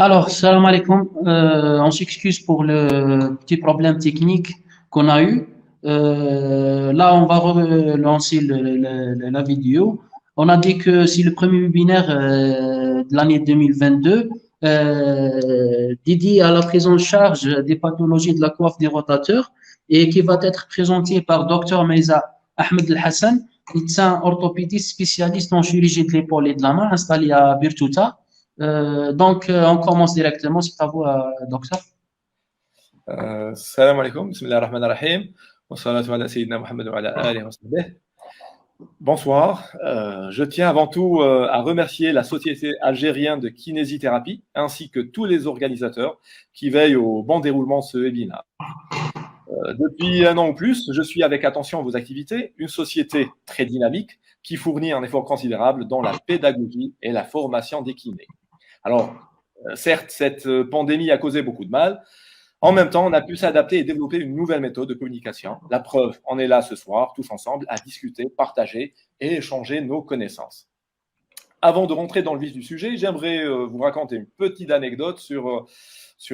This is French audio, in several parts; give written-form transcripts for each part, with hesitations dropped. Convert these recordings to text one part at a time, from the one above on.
Alors, salam alaikum. On s'excuse pour le petit problème technique qu'on a eu. Là, on va relancer la vidéo. On a dit que c'est le premier webinaire de l'année 2022 dédié à la prise en charge des pathologies de la coiffe des rotateurs et qui va être présenté par Dr Meiza Ahmed El Hassan, médecin orthopédiste spécialiste en chirurgie de l'épaule et de la main installé à Birtuta. On commence directement. C'est à vous, docteur. Salam alaikum, bismillah ar-Rahman ar-Rahim, wa salatu ala sayyidina Muhammad wa ala alihi wa sahbihi. Bonsoir, je tiens avant tout à remercier la Société algérienne de kinésithérapie ainsi que tous les organisateurs qui veillent au bon déroulement de ce webinaire. Depuis un an ou plus, je suis avec attention vos activités, une société très dynamique qui fournit un effort considérable dans la pédagogie et la formation des kinés. Alors, certes, cette pandémie a causé beaucoup de mal. En même temps, on a pu s'adapter et développer une nouvelle méthode de communication. La preuve, on est là ce soir, tous ensemble, à discuter, partager et échanger nos connaissances. Avant de rentrer dans le vif du sujet, j'aimerais vous raconter une petite anecdote sur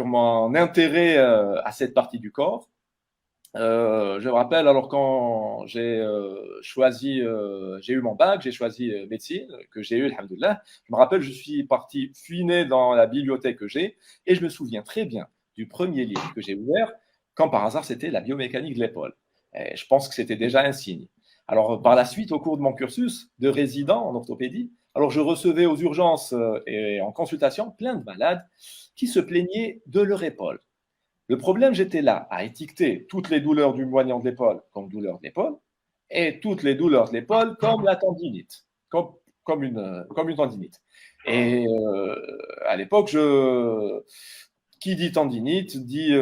mon intérêt à cette partie du corps. Je me rappelle, alors quand j'ai eu mon bac, j'ai choisi médecine, que j'ai eu, alhamdoulilah. Je me rappelle, je suis parti fouiner dans la bibliothèque que j'ai et je me souviens très bien du premier livre que j'ai ouvert, quand par hasard c'était la biomécanique de l'épaule. Et je pense que c'était déjà un signe. Alors par la suite, au cours de mon cursus de résident en orthopédie, alors je recevais aux urgences et en consultation plein de malades qui se plaignaient de leur épaule. Le problème, j'étais là à étiqueter toutes les douleurs du moignon de l'épaule comme douleur de l'épaule et toutes les douleurs de l'épaule comme la tendinite, comme une tendinite. Et à l'époque, qui dit tendinite dit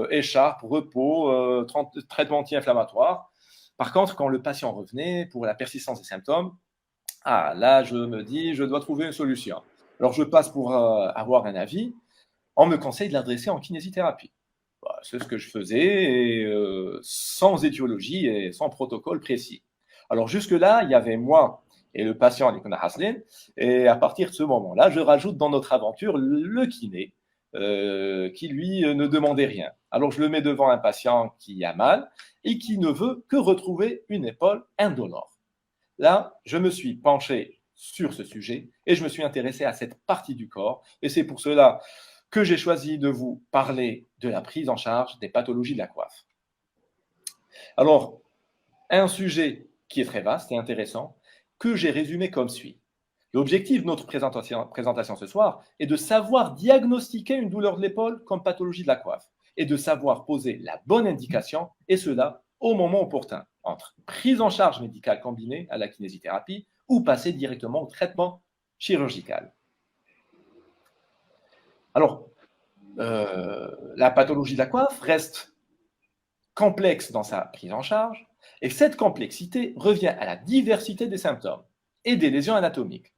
écharpe, repos, traitement anti-inflammatoire. Par contre, quand le patient revenait pour la persistance des symptômes, là, je me dis, je dois trouver une solution. Alors, je passe pour avoir un avis. On me conseille de l'adresser en kinésithérapie. C'est ce que je faisais, sans étiologie et sans protocole précis. Alors, jusque-là, il y avait moi et le patient, Nikona Haslin, et à partir de ce moment-là, je rajoute dans notre aventure le kiné, qui lui ne demandait rien. Alors je le mets devant un patient qui a mal et qui ne veut que retrouver une épaule indolore. Là, je me suis penché sur ce sujet et je me suis intéressé à cette partie du corps et c'est pour cela que j'ai choisi de vous parler de la prise en charge des pathologies de la coiffe. Alors, un sujet qui est très vaste et intéressant que j'ai résumé comme suit. L'objectif de notre présentation ce soir est de savoir diagnostiquer une douleur de l'épaule comme pathologie de la coiffe et de savoir poser la bonne indication, et cela au moment opportun, entre prise en charge médicale combinée à la kinésithérapie ou passer directement au traitement chirurgical. Alors, la pathologie de la coiffe reste complexe dans sa prise en charge, et cette complexité revient à la diversité des symptômes et des lésions anatomiques,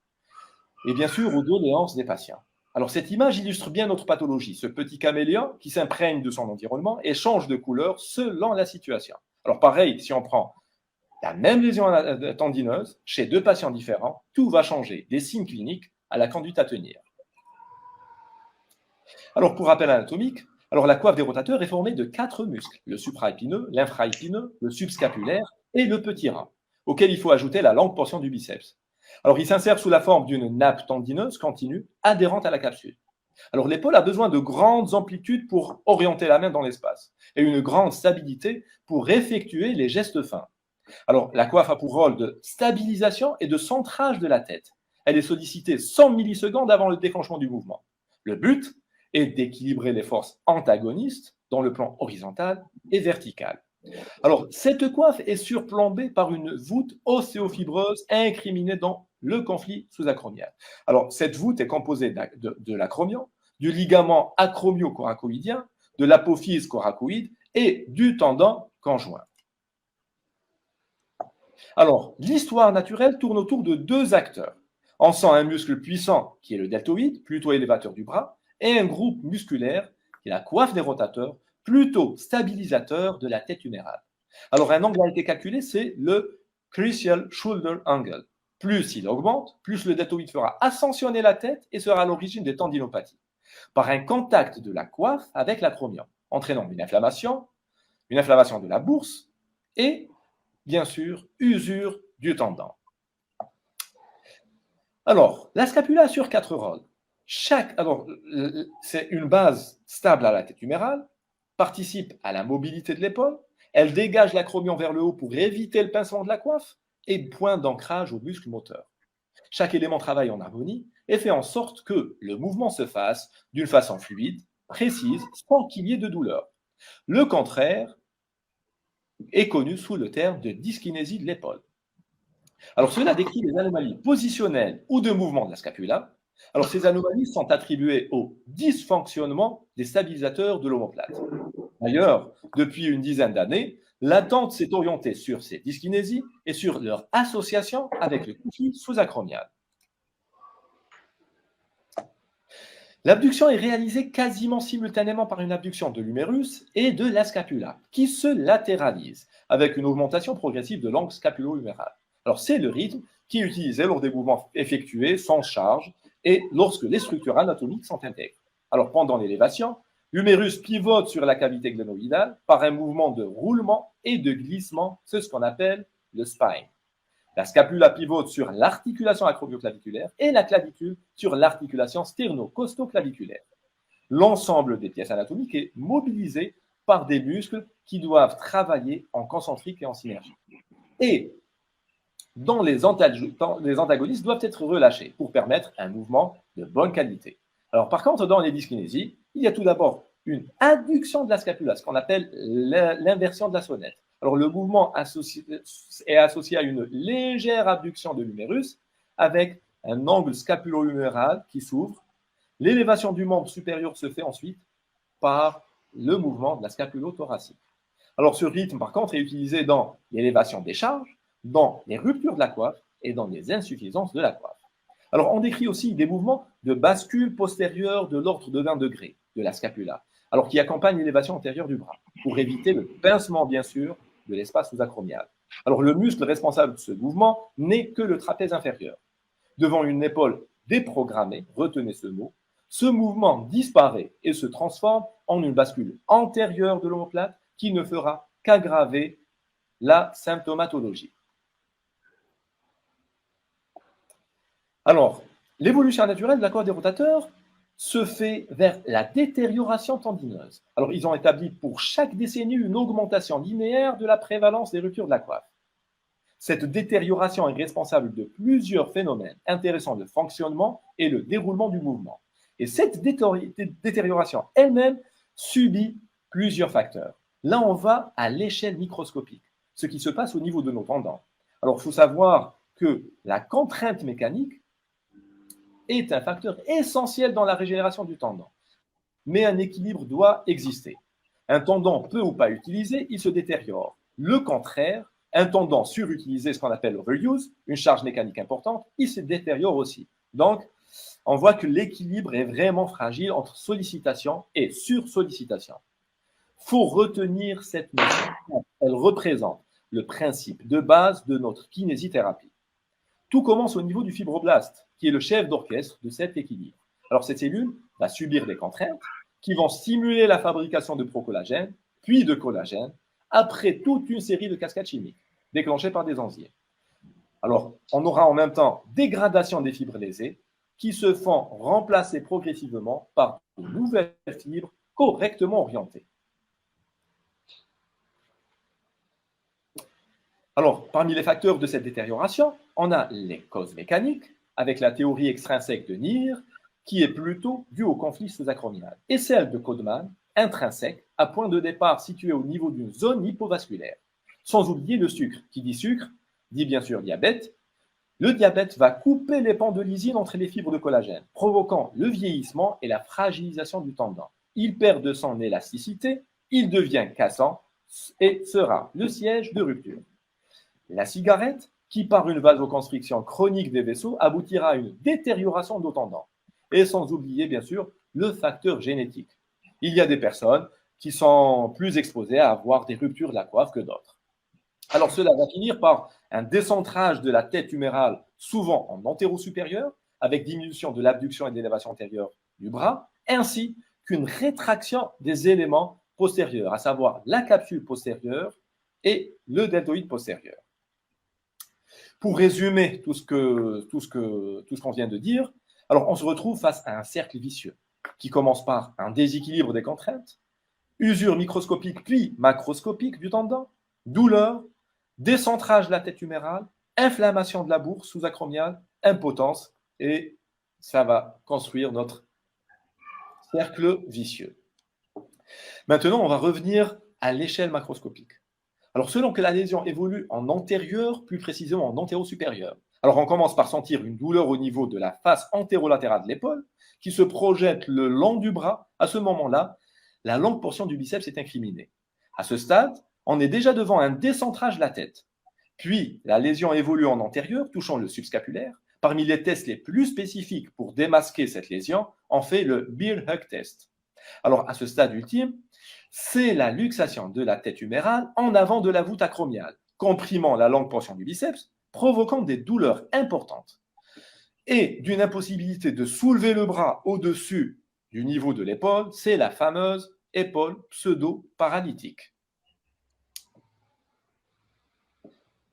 et bien sûr aux doléances des patients. Alors cette image illustre bien notre pathologie, ce petit caméléon qui s'imprègne de son environnement et change de couleur selon la situation. Alors pareil, si on prend la même lésion tendineuse chez deux patients différents, tout va changer, des signes cliniques à la conduite à tenir. Alors pour rappel anatomique, la coiffe des rotateurs est formée de 4 muscles, le supraépineux, l'infraépineux, le subscapulaire et le petit rein, auquel il faut ajouter la longue portion du biceps. Alors, il s'insère sous la forme d'une nappe tendineuse continue adhérente à la capsule. Alors, l'épaule a besoin de grandes amplitudes pour orienter la main dans l'espace et une grande stabilité pour effectuer les gestes fins. Alors, la coiffe a pour rôle de stabilisation et de centrage de la tête. Elle est sollicitée 100 millisecondes avant le déclenchement du mouvement. Le but est d'équilibrer les forces antagonistes dans le plan horizontal et vertical. Alors, cette coiffe est surplombée par une voûte osséofibreuse incriminée dans le conflit sous-acromial. Alors, cette voûte est composée de l'acromion, du ligament acromio-coracoïdien, de l'apophyse coracoïde et du tendon conjoint. Alors, l'histoire naturelle tourne autour de 2 acteurs. On sent un muscle puissant qui est le deltoïde, plutôt élévateur du bras, et un groupe musculaire qui est la coiffe des rotateurs, plutôt stabilisateur de la tête humérale. Alors, un angle a été calculé, c'est le crucial shoulder angle. Plus il augmente, plus le deltoïde fera ascensionner la tête et sera à l'origine des tendinopathies. par un contact de la coiffe avec l'acromion, entraînant une inflammation de la bourse et, bien sûr, usure du tendon. Alors, la scapula assure 4 rôles. C'est une base stable à la tête humérale, participe à la mobilité de l'épaule, elle dégage l'acromion vers le haut pour éviter le pincement de la coiffe et point d'ancrage au muscle moteur. Chaque élément travaille en harmonie et fait en sorte que le mouvement se fasse d'une façon fluide, précise, sans qu'il y ait de douleur. Le contraire est connu sous le terme de dyskinésie de l'épaule. Alors, cela décrit les anomalies positionnelles ou de mouvement de la scapula. Alors, ces anomalies sont attribuées au dysfonctionnement des stabilisateurs de l'omoplate. D'ailleurs, depuis une dizaine d'années, l'attente s'est orientée sur ces dyskinésies et sur leur association avec le conflit sous-acromial. L'abduction est réalisée quasiment simultanément par une abduction de l'humérus et de la scapula, qui se latéralise avec une augmentation progressive de l'angle scapulo-huméral. Alors, c'est le rythme qui est utilisé lors des mouvements effectués sans charge et lorsque les structures anatomiques sont intègres. Alors, pendant l'élévation, l'humérus pivote sur la cavité glénoïdale par un mouvement de roulement et de glissement, c'est ce qu'on appelle le spine. La scapula pivote sur l'articulation acromioclaviculaire et la clavicule sur l'articulation sterno-costo-claviculaire. L'ensemble des pièces anatomiques est mobilisé par des muscles qui doivent travailler en concentrique et en synergie. Et dont les antagonistes doivent être relâchés pour permettre un mouvement de bonne qualité. Alors, par contre, dans les dyskinésies, il y a tout d'abord une adduction de la scapula, ce qu'on appelle l'inversion de la sonnette. Alors, le mouvement est associé à une légère abduction de l'humérus avec un angle scapulo-huméral qui s'ouvre. L'élévation du membre supérieur se fait ensuite par le mouvement de la scapulo-thoracique. Alors, ce rythme, par contre, est utilisé dans l'élévation des charges, dans les ruptures de la coiffe et dans les insuffisances de la coiffe. Alors, on décrit aussi des mouvements de bascule postérieure de l'ordre de 20 degrés de la scapula, alors qui accompagnent l'élévation antérieure du bras, pour éviter le pincement, bien sûr, de l'espace sous-acromial. Alors, le muscle responsable de ce mouvement n'est que le trapèze inférieur. Devant une épaule déprogrammée, retenez ce mot, ce mouvement disparaît et se transforme en une bascule antérieure de l'omoplate qui ne fera qu'aggraver la symptomatologie. Alors, l'évolution naturelle de la coiffe des rotateurs se fait vers la détérioration tendineuse. Alors, ils ont établi pour chaque décennie une augmentation linéaire de la prévalence des ruptures de la coiffe. Cette détérioration est responsable de plusieurs phénomènes intéressant le fonctionnement et le déroulement du mouvement. Et cette détérioration elle-même subit plusieurs facteurs. Là, on va à l'échelle microscopique, ce qui se passe au niveau de nos tendons. Alors, il faut savoir que la contrainte mécanique est un facteur essentiel dans la régénération du tendon. Mais un équilibre doit exister. Un tendon peu ou pas utilisé, il se détériore. Le contraire, un tendon surutilisé, ce qu'on appelle overuse, une charge mécanique importante, il se détériore aussi. Donc, on voit que l'équilibre est vraiment fragile entre sollicitation et sursollicitation. Il faut retenir cette notion. Elle représente le principe de base de notre kinésithérapie. Tout commence au niveau du fibroblaste, qui est le chef d'orchestre de cet équilibre. Alors, cette cellule va subir des contraintes qui vont stimuler la fabrication de procollagène, puis de collagène, après toute une série de cascades chimiques déclenchées par des enzymes. Alors, on aura en même temps dégradation des fibres lésées qui se font remplacer progressivement par de nouvelles fibres correctement orientées. Alors, parmi les facteurs de cette détérioration, on a les causes mécaniques, avec la théorie extrinsèque de Neer, qui est plutôt due au conflit sous-acromial, et celle de Codman, intrinsèque, à point de départ situé au niveau d'une zone hypovasculaire. Sans oublier le sucre. Qui dit sucre, dit bien sûr diabète. Le diabète va couper les pans de lysine entre les fibres de collagène, provoquant le vieillissement et la fragilisation du tendon. Il perd de son élasticité, il devient cassant et sera le siège de rupture. La cigarette, qui par une vasoconstriction chronique des vaisseaux, aboutira à une détérioration de nos tendons. Et sans oublier, bien sûr, le facteur génétique. Il y a des personnes qui sont plus exposées à avoir des ruptures de la coiffe que d'autres. Alors, cela va finir par un décentrage de la tête humérale, souvent en antéro-supérieur, avec diminution de l'abduction et de l'élévation antérieure du bras, ainsi qu'une rétraction des éléments postérieurs, à savoir la capsule postérieure et le deltoïde postérieur. Pour résumer tout ce qu'on vient de dire, alors on se retrouve face à un cercle vicieux qui commence par un déséquilibre des contraintes, usure microscopique puis macroscopique du tendon, douleur, décentrage de la tête humérale, inflammation de la bourse sous-acromiale, impotence, et ça va construire notre cercle vicieux. Maintenant, on va revenir à l'échelle macroscopique. Alors, selon que la lésion évolue en antérieur, plus précisément en antéro-supérieur. Alors, on commence par sentir une douleur au niveau de la face antérolatérale de l'épaule qui se projette le long du bras. À ce moment-là, la longue portion du biceps est incriminée. À ce stade, on est déjà devant un décentrage de la tête. Puis, la lésion évolue en antérieur, touchant le subscapulaire. Parmi les tests les plus spécifiques pour démasquer cette lésion, on fait le Beer-Hug test. Alors, à ce stade ultime, c'est la luxation de la tête humérale en avant de la voûte acromiale, comprimant la longue portion du biceps, provoquant des douleurs importantes et d'une impossibilité de soulever le bras au-dessus du niveau de l'épaule, c'est la fameuse épaule pseudo-paralytique.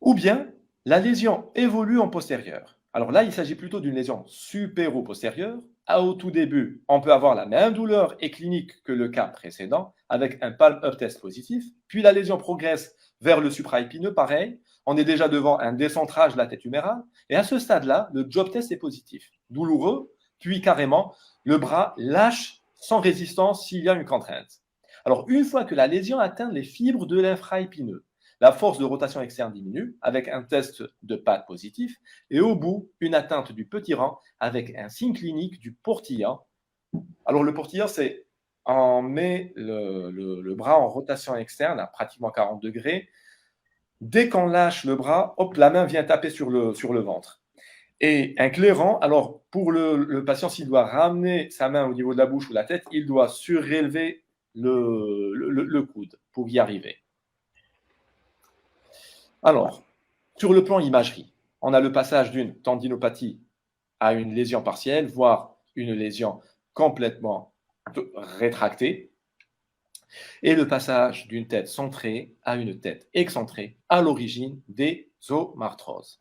Ou bien, la lésion évolue en postérieur. Alors là, il s'agit plutôt d'une lésion supéro-postérieure. Au tout début, on peut avoir la même douleur et clinique que le cas précédent, avec un palm-up test positif. Puis la lésion progresse vers le supraépineux, pareil. On est déjà devant un décentrage de la tête humérale. Et à ce stade-là, le job test est positif. Douloureux, puis carrément, le bras lâche sans résistance s'il y a une contrainte. Alors, une fois que la lésion atteint les fibres de l'infraépineux, la force de rotation externe diminue avec un test de patte positif et au bout, une atteinte du petit rang avec un signe clinique du portillant. Alors, le portillant, c'est on met le bras en rotation externe à pratiquement 40 degrés. Dès qu'on lâche le bras, hop, la main vient taper sur le ventre. Et un clairant, alors pour le patient, s'il doit ramener sa main au niveau de la bouche ou de la tête, il doit surélever le coude pour y arriver. Alors, sur le plan imagerie, on a le passage d'une tendinopathie à une lésion partielle, voire une lésion complètement rétractée, et le passage d'une tête centrée à une tête excentrée à l'origine des omarthroses.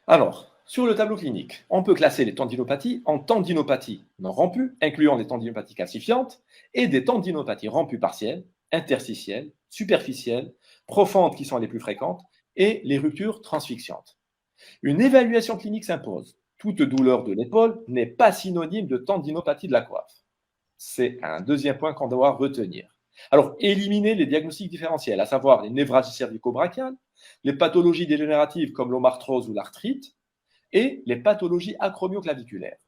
Alors, sur le tableau clinique, on peut classer les tendinopathies en tendinopathies non rompues, incluant les tendinopathies calcifiantes, et des tendinopathies rompues partielles, interstitielles, superficielles, profondes qui sont les plus fréquentes, et les ruptures transfixiantes. Une évaluation clinique s'impose. Toute douleur de l'épaule n'est pas synonyme de tendinopathie de la coiffe. C'est un deuxième point qu'on doit retenir. Alors, éliminer les diagnostics différentiels, à savoir les névralgies cervico-brachiales, les pathologies dégénératives comme l'omarthrose ou l'arthrite, et les pathologies acromioclaviculaires.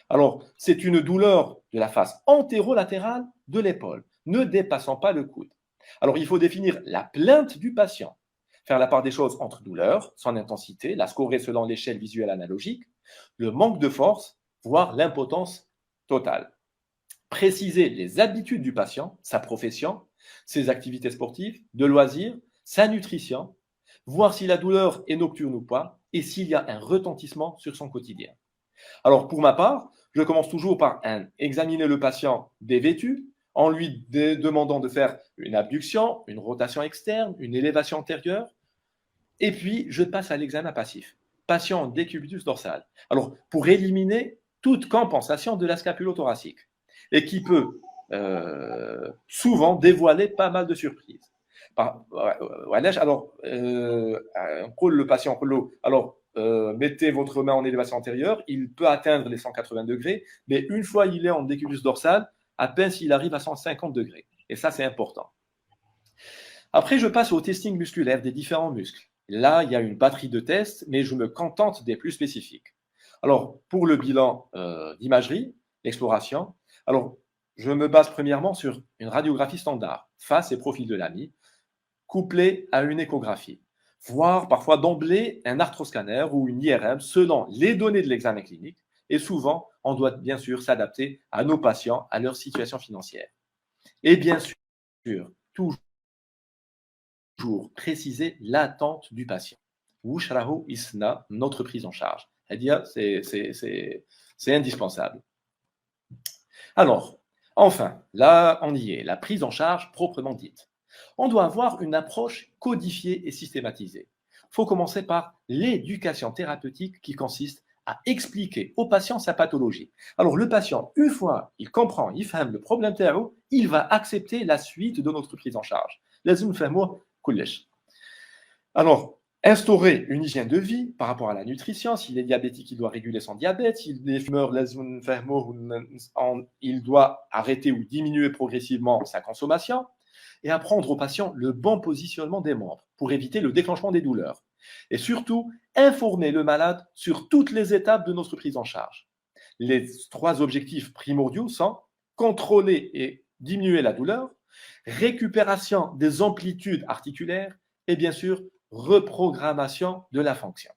Alors, c'est une douleur de la face antérolatérale de l'épaule, ne dépassant pas le coude. Alors, il faut définir la plainte du patient, faire la part des choses entre douleur, son intensité, la scorer selon l'échelle visuelle analogique, le manque de force, voire l'impotence totale. Préciser les habitudes du patient, sa profession, ses activités sportives, de loisirs, sa nutrition, voir si la douleur est nocturne ou pas, et s'il y a un retentissement sur son quotidien. Alors, pour ma part, je commence toujours par examiner le patient dévêtu, en lui demandant de faire une abduction, une rotation externe, une élévation antérieure, et puis je passe à l'examen passif. Patient en décubitus dorsal. Alors, pour éliminer toute compensation de la scapulothoracique, et qui peut souvent dévoiler pas mal de surprises. Alors, le patient, alors, mettez votre main en élévation antérieure, il peut atteindre les 180 degrés, mais une fois il est en décubitus dorsal, à peine s'il arrive à 150 degrés. Et ça, c'est important. Après, je passe au testing musculaire des différents muscles. Là, il y a une batterie de tests, mais je me contente des plus spécifiques. Alors, pour le bilan d'imagerie, l'exploration, alors, je me base premièrement sur une radiographie standard, face et profil de l'ami, couplée à une échographie, voire parfois d'emblée un arthroscanner ou une IRM selon les données de l'examen clinique. Et souvent, on doit bien sûr s'adapter à nos patients, à leur situation financière. Et bien sûr, toujours préciser l'attente du patient. Wushrahu Isna, notre prise en charge. C'est indispensable. Alors, enfin, là, on y est, la prise en charge proprement dite. On doit avoir une approche codifiée et systématisée. Il faut commencer par l'éducation thérapeutique qui consiste à expliquer au patient sa pathologie. Alors, le patient, une fois il comprend, il fait le problème terreau, il va accepter la suite de notre prise en charge. Alors, instaurer une hygiène de vie par rapport à la nutrition. S'il est diabétique, il doit réguler son diabète. S'il est fumeur, il doit arrêter ou diminuer progressivement sa consommation. Et apprendre au patient le bon positionnement des membres pour éviter le déclenchement des douleurs. Et surtout, informer le malade sur toutes les étapes de notre prise en charge. Les 3 objectifs primordiaux sont contrôler et diminuer la douleur, récupération des amplitudes articulaires et bien sûr, reprogrammation de la fonction.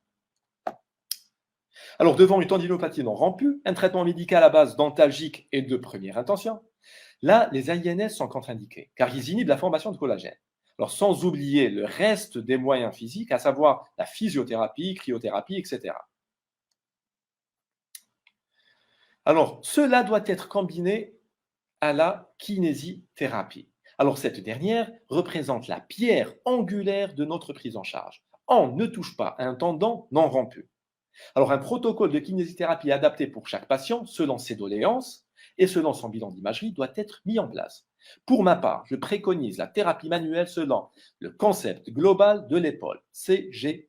Alors, devant une tendinopathie non rompue, un traitement médical à base dentalgique et de première intention, là, les INS sont contre-indiqués, car ils inhibent la formation de collagène. Alors, sans oublier le reste des moyens physiques, à savoir la physiothérapie, cryothérapie, etc. Alors, cela doit être combiné à la kinésithérapie. Alors, cette dernière représente la pierre angulaire de notre prise en charge. On ne touche pas à un tendon non rompu. Alors, un protocole de kinésithérapie adapté pour chaque patient, selon ses doléances et selon son bilan d'imagerie, doit être mis en place. Pour ma part, je préconise la thérapie manuelle selon le concept global de l'épaule, CGE.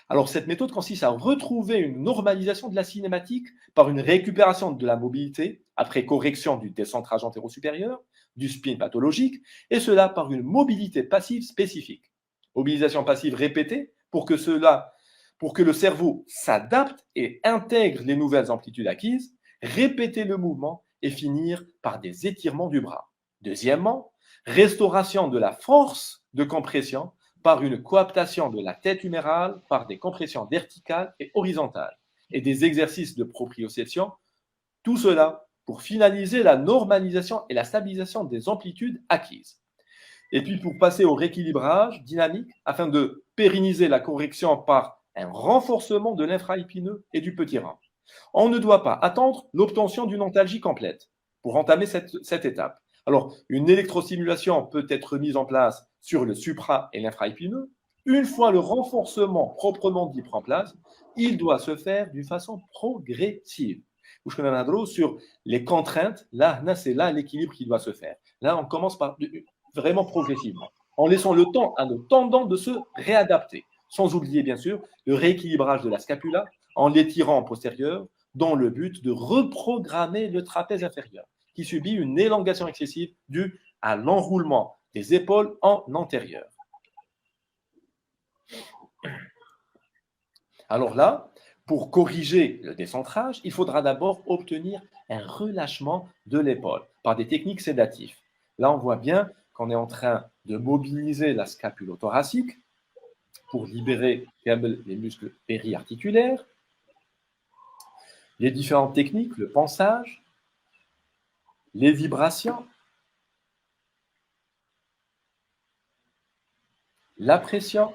Alors, cette méthode consiste à retrouver une normalisation de la cinématique par une récupération de la mobilité après correction du décentrage antéro-supérieur, du spin pathologique, et cela par une mobilité passive spécifique. Mobilisation passive répétée pour que le cerveau s'adapte et intègre les nouvelles amplitudes acquises, répéter le mouvement et finir par des étirements du bras. Deuxièmement, restauration de la force de compression par une coaptation de la tête humérale par des compressions verticales et horizontales et des exercices de proprioception, tout cela pour finaliser la normalisation et la stabilisation des amplitudes acquises. Et puis pour passer au rééquilibrage dynamique afin de pérenniser la correction par un renforcement de l'infraépineux et du petit rein. On ne doit pas attendre l'obtention d'une ontalgie complète pour entamer cette étape. Alors, une électrostimulation peut être mise en place sur le supra et l'infraépineux. Une fois le renforcement proprement dit prend place, il doit se faire d'une façon progressive. Sur les contraintes, là c'est là l'équilibre qui doit se faire. Là, on commence par vraiment progressivement, en laissant le temps à nos tendons de se réadapter, sans oublier bien sûr le rééquilibrage de la scapula en l'étirant en postérieur, dans le but de reprogrammer le trapèze inférieur, qui subit une élongation excessive due à l'enroulement des épaules en antérieur. Alors là, pour corriger le décentrage, il faudra d'abord obtenir un relâchement de l'épaule par des techniques sédatives. Là, on voit bien qu'on est en train de mobiliser la scapulo-thoracique pour libérer les muscles périarticulaires. Les différentes techniques, le pansage, les vibrations, la pression,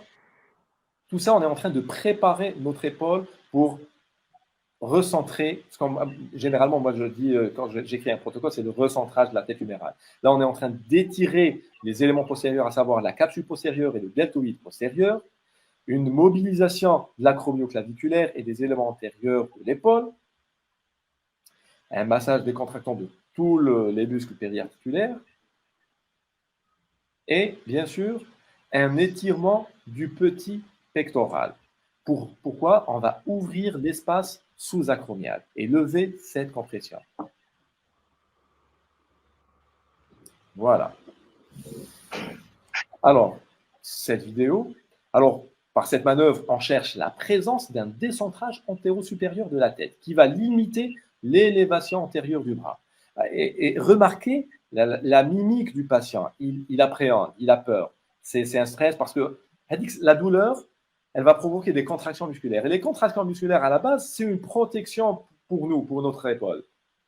tout ça, on est en train de préparer notre épaule pour recentrer. Généralement, moi, je dis, quand j'écris un protocole, c'est le recentrage de la tête humérale. Là, on est en train d'étirer les éléments postérieurs, à savoir la capsule postérieure et le deltoïde postérieur, une mobilisation de l'acromioclaviculaire et des éléments antérieurs de l'épaule, un massage décontractant de tous les muscles périarticulaires, et bien sûr, un étirement du petit pectoral. Pourquoi? On va ouvrir l'espace sous-acromial et lever cette compression. Voilà. Alors, cette vidéo, par cette manœuvre, on cherche la présence d'un décentrage antéro-supérieur de la tête qui va limiter l'élévation antérieure du bras. Et remarquez la mimique du patient. Il appréhende, il a peur. C'est un stress parce que la douleur, elle va provoquer des contractions musculaires. Et les contractions musculaires, à la base, c'est une protection pour nous, pour notre épaule.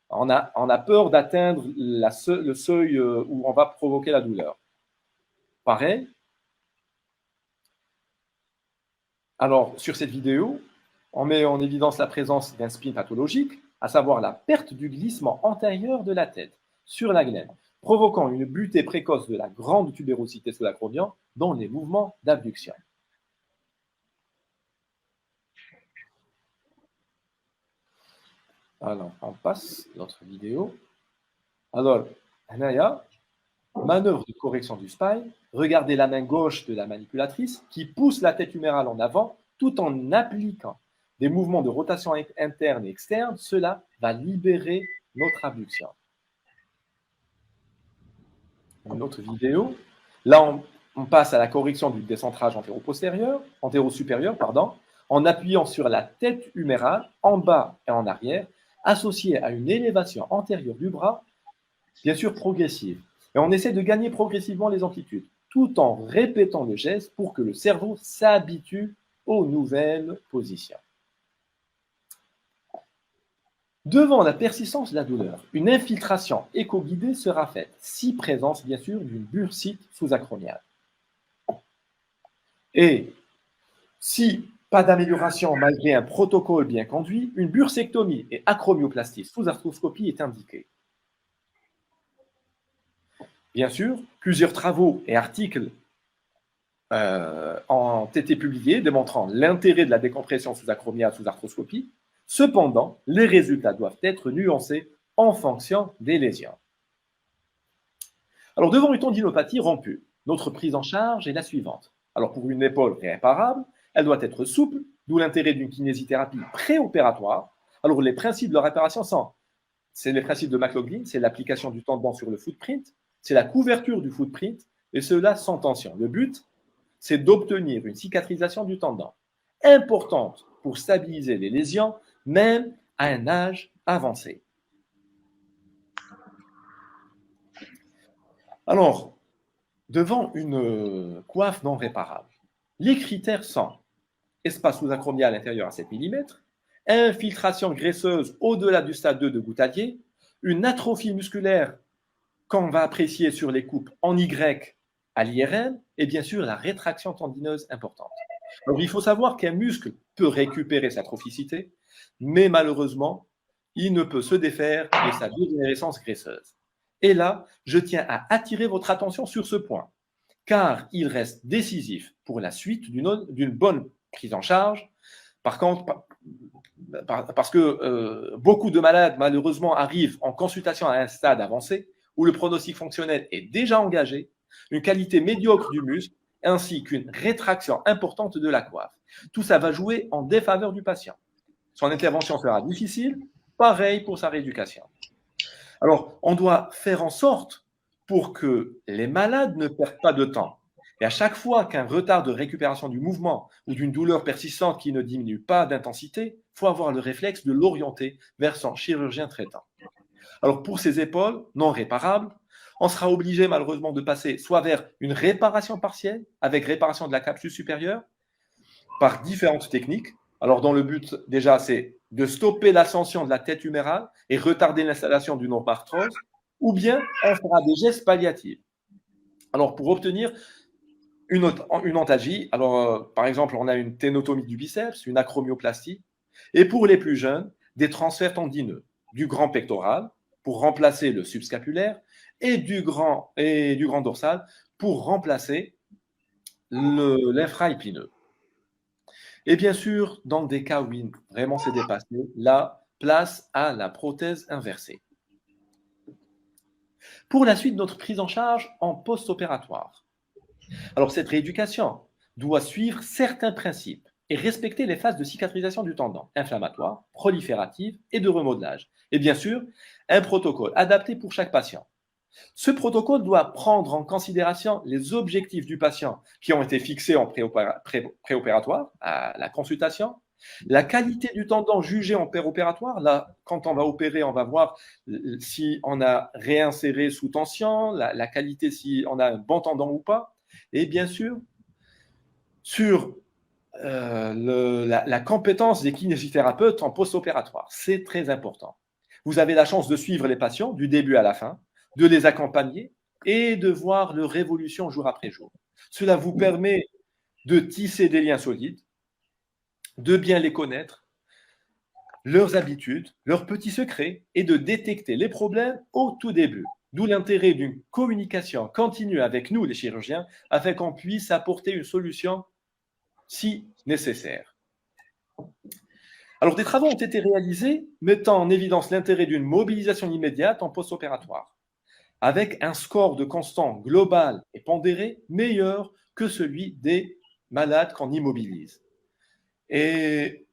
On a peur d'atteindre le seuil où on va provoquer la douleur. Pareil, Alors, sur cette vidéo, on met en évidence la présence d'un spin pathologique, à savoir la perte du glissement antérieur de la tête sur la glène, provoquant une butée précoce de la grande tubérosité sous l'acromion dans les mouvements d'abduction. Alors, on passe l'autre vidéo. Alors, Hanaya, manœuvre de correction du spine. Regardez la main gauche de la manipulatrice qui pousse la tête humérale en avant tout en appliquant des mouvements de rotation interne et externe. Cela va libérer notre abduction. Une autre vidéo. Là, on passe à la correction du décentrage antéro-supérieur, en appuyant sur la tête humérale en bas et en arrière, associée à une élévation antérieure du bras, bien sûr progressive. Et on essaie de gagner progressivement les amplitudes, tout en répétant le geste pour que le cerveau s'habitue aux nouvelles positions. Devant la persistance de la douleur, une infiltration éco-guidée sera faite, si présence bien sûr d'une bursite sous-acromiale. Et si pas d'amélioration malgré un protocole bien conduit, une bursectomie et acromioplastie sous arthroscopie est indiquée. Bien sûr, plusieurs travaux et articles ont été publiés démontrant l'intérêt de la décompression sous-acromiale sous arthroscopie. Cependant, les résultats doivent être nuancés en fonction des lésions. Alors, devant une tendinopathie rompue, notre prise en charge est la suivante. Alors, pour une épaule réparable, elle doit être souple, d'où l'intérêt d'une kinésithérapie préopératoire. Alors, les principes de la réparation c'est les principes de McLaughlin, c'est l'application du tendon sur le footprint, c'est la couverture du footprint, et cela sans tension. Le but, c'est d'obtenir une cicatrisation du tendon, importante pour stabiliser les lésions, même à un âge avancé. Alors, devant une coiffe non réparable, les critères sont espace sous-acromial intérieur à 7 mm, infiltration graisseuse au-delà du stade 2 de Goutallier, une atrophie musculaire qu'on va apprécier sur les coupes en Y à l'IRM, et bien sûr la rétraction tendineuse importante. Alors, il faut savoir qu'un muscle peut récupérer sa trophicité, mais malheureusement, il ne peut se défaire de sa dégénérescence graisseuse. Et là, je tiens à attirer votre attention sur ce point, car il reste décisif pour la suite d'une bonne prise en charge. Par contre, parce que beaucoup de malades, malheureusement, arrivent en consultation à un stade avancé où le pronostic fonctionnel est déjà engagé, une qualité médiocre du muscle, ainsi qu'une rétraction importante de la coiffe. Tout ça va jouer en défaveur du patient. Son intervention sera difficile, pareil pour sa rééducation. Alors, on doit faire en sorte pour que les malades ne perdent pas de temps. Et à chaque fois qu'un retard de récupération du mouvement ou d'une douleur persistante qui ne diminue pas d'intensité, il faut avoir le réflexe de l'orienter vers son chirurgien traitant. Alors, pour ces épaules non réparables, on sera obligé malheureusement de passer soit vers une réparation partielle avec réparation de la capsule supérieure par différentes techniques. Alors, dans le but, déjà, c'est de stopper l'ascension de la tête humérale et retarder l'installation d'une arthrose, ou bien on fera des gestes palliatifs. Alors, pour obtenir une ontalgie, alors, par exemple, on a une ténotomie du biceps, une acromioplastie, et pour les plus jeunes, des transferts tendineux du grand pectoral pour remplacer le subscapulaire et du grand dorsal pour remplacer l'infraépineux. Et bien sûr, dans des cas où vraiment c'est dépassé, la place à la prothèse inversée. Pour la suite, notre prise en charge en post-opératoire. Alors, cette rééducation doit suivre certains principes et respecter les phases de cicatrisation du tendon, inflammatoire, proliférative et de remodelage. Et bien sûr, un protocole adapté pour chaque patient. Ce protocole doit prendre en considération les objectifs du patient qui ont été fixés en préopératoire à la consultation, la qualité du tendon jugé en préopératoire. Là, quand on va opérer, on va voir si on a réinséré sous tension, la qualité, si on a un bon tendon ou pas. Et bien sûr, sur la compétence des kinésithérapeutes en post-opératoire. C'est très important. Vous avez la chance de suivre les patients du début à la fin, de les accompagner et de voir leur évolution jour après jour. Cela vous permet de tisser des liens solides de bien les connaître, leurs habitudes, leurs petits secrets et de détecter les problèmes au tout début. D'où l'intérêt d'une communication continue avec nous, les chirurgiens, afin qu'on puisse apporter une solution si nécessaire. Alors, des travaux ont été réalisés mettant en évidence l'intérêt d'une mobilisation immédiate en post-opératoire, avec un score de constant global et pondéré meilleur que celui des malades qu'on immobilise. Et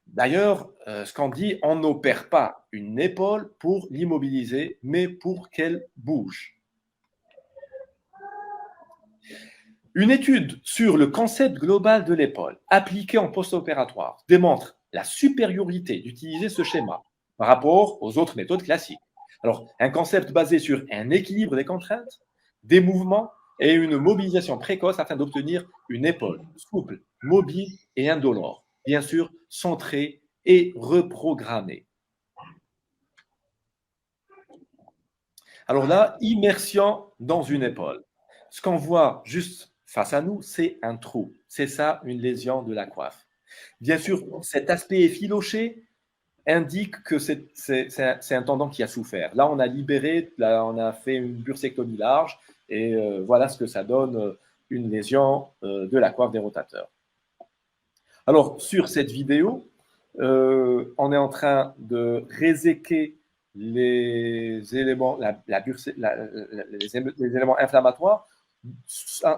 d'ailleurs, ce qu'on dit, on n'opère pas une épaule pour l'immobiliser, mais pour qu'elle bouge. Une étude sur le concept global de l'épaule appliquée en post-opératoire démontre la supériorité d'utiliser ce schéma par rapport aux autres méthodes classiques. Alors, un concept basé sur un équilibre des contraintes, des mouvements et une mobilisation précoce afin d'obtenir une épaule souple, mobile et indolore, bien sûr centrée et reprogrammée. Alors là, immersion dans une épaule. Ce qu'on voit juste face à nous, c'est un trou. C'est ça, une lésion de la coiffe. Bien sûr, cet aspect effiloché indique que c'est un tendon qui a souffert. Là, on a libéré, là, on a fait une bursectomie large, et voilà ce que ça donne, une lésion de la coiffe des rotateurs. Alors, sur cette vidéo, on est en train de réséquer les éléments, les éléments inflammatoires.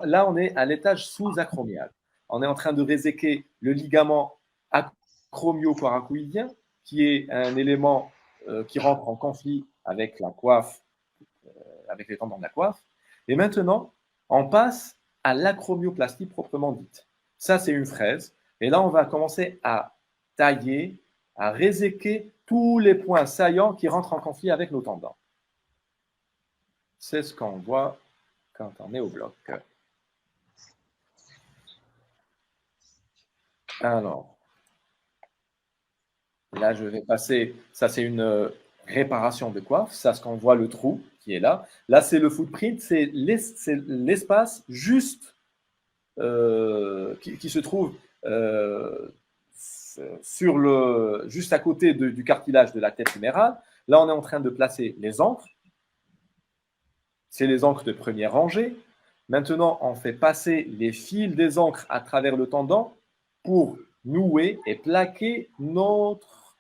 Là, on est à l'étage sous-acromial. On est en train de réséquer le ligament acromio-coracoïdien, qui est un élément qui rentre en conflit avec la coiffe, avec les tendons de la coiffe. Et maintenant, on passe à l'acromioplastie proprement dite. Ça, c'est une fraise. Et là, on va commencer à tailler, à réséquer tous les points saillants qui rentrent en conflit avec nos tendons. C'est ce qu'on voit quand on est au bloc. Alors, là, je vais passer, ça c'est une réparation de coiffe, ça ce qu'on voit le trou qui est là. Là, c'est le footprint, c'est l'espace juste qui se trouve juste à côté du cartilage de la tête humérale. Là, on est en train de placer les ancres. C'est les ancres de première rangée. Maintenant, on fait passer les fils des ancres à travers le tendon pour nouer et plaquer notre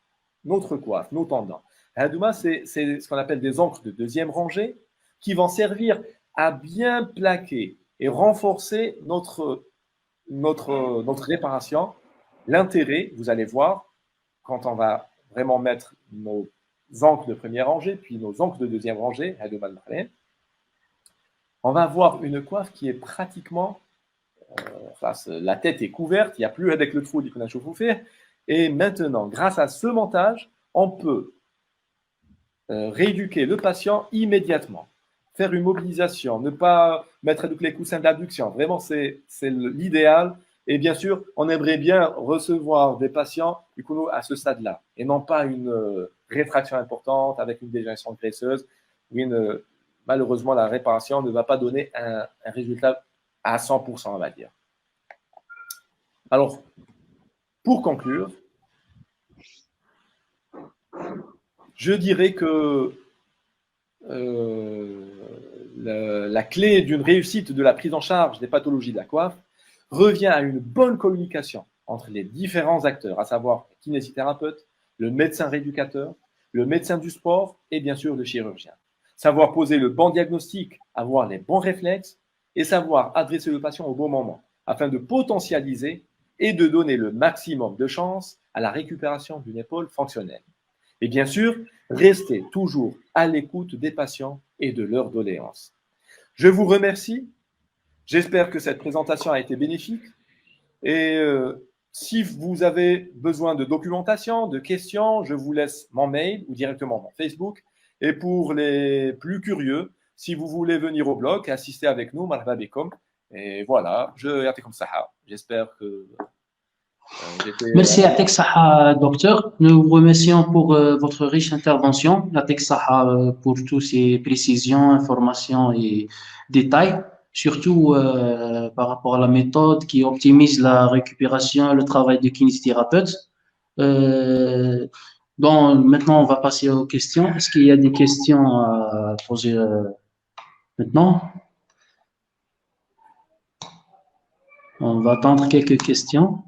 coiffe, nos tendons. Hadouma, c'est ce qu'on appelle des ancres de deuxième rangée qui vont servir à bien plaquer et renforcer notre réparation. L'intérêt, vous allez voir, quand on va vraiment mettre nos ancres de première rangée, puis nos ancres de deuxième rangée, on va avoir une coiffe qui est pratiquement, la tête est couverte, il n'y a plus avec le trou qu'on a chauffé. Et maintenant, grâce à ce montage, on peut rééduquer le patient immédiatement, faire une mobilisation, ne pas mettre les coussins d'abduction. Vraiment, c'est l'idéal. Et bien sûr, on aimerait bien recevoir des patients à ce stade-là, et non pas une rétraction importante avec une dégénérescence graisseuse. Malheureusement, la réparation ne va pas donner un résultat à 100%, on va dire. Alors, pour conclure, je dirais que la clé d'une réussite de la prise en charge des pathologies de la coiffe revient à une bonne communication entre les différents acteurs, à savoir le kinésithérapeute, le médecin rééducateur, le médecin du sport et bien sûr le chirurgien. Savoir poser le bon diagnostic, avoir les bons réflexes et savoir adresser le patient au bon moment afin de potentialiser et de donner le maximum de chances à la récupération d'une épaule fonctionnelle. Et bien sûr, rester toujours à l'écoute des patients et de leurs doléances. Je vous remercie. J'espère que cette présentation a été bénéfique. Et si vous avez besoin de documentation, de questions, je vous laisse mon mail ou directement mon Facebook. Et pour les plus curieux, si vous voulez venir au blog, assister avec nous, marhaba bikum. Et voilà, j'espère que Merci à Yatek Saha, docteur. Nous vous remercions pour votre riche intervention. Yatek Saha pour toutes ces précisions, informations et détails. surtout par rapport à la méthode qui optimise la récupération, le travail de kinésithérapeute. Euh, donc, maintenant, on va passer aux questions. Est-ce qu'il y a des questions à poser maintenant? On va attendre quelques questions.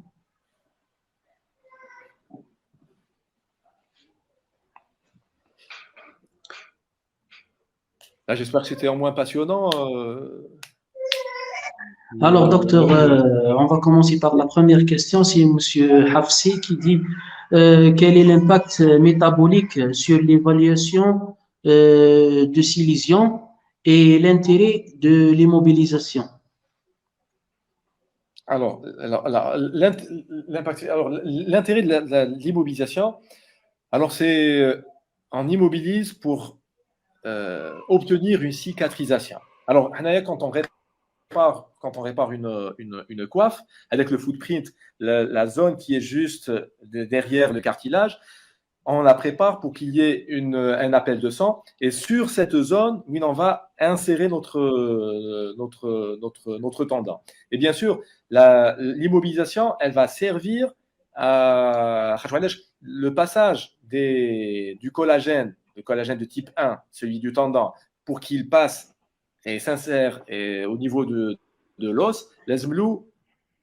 Là, j'espère que c'était au moins passionnant. Alors, docteur, on va commencer par la première question. C'est Monsieur Hafsi qui dit quel est l'impact métabolique sur l'évaluation de ces lésions et l'intérêt de l'immobilisation? Alors, l'intérêt de l'immobilisation, alors c'est on immobilise pour obtenir une cicatrisation. Alors, quand on répare une coiffe, avec le footprint, la zone qui est juste derrière le cartilage, on la prépare pour qu'il y ait un appel de sang. Et sur cette zone, oui, on va insérer notre tendon. Et bien sûr, l'immobilisation, elle va servir à le passage du collagène, le collagène de type 1, celui du tendon, pour qu'il passe et s'insère au niveau de l'os, laisse-nous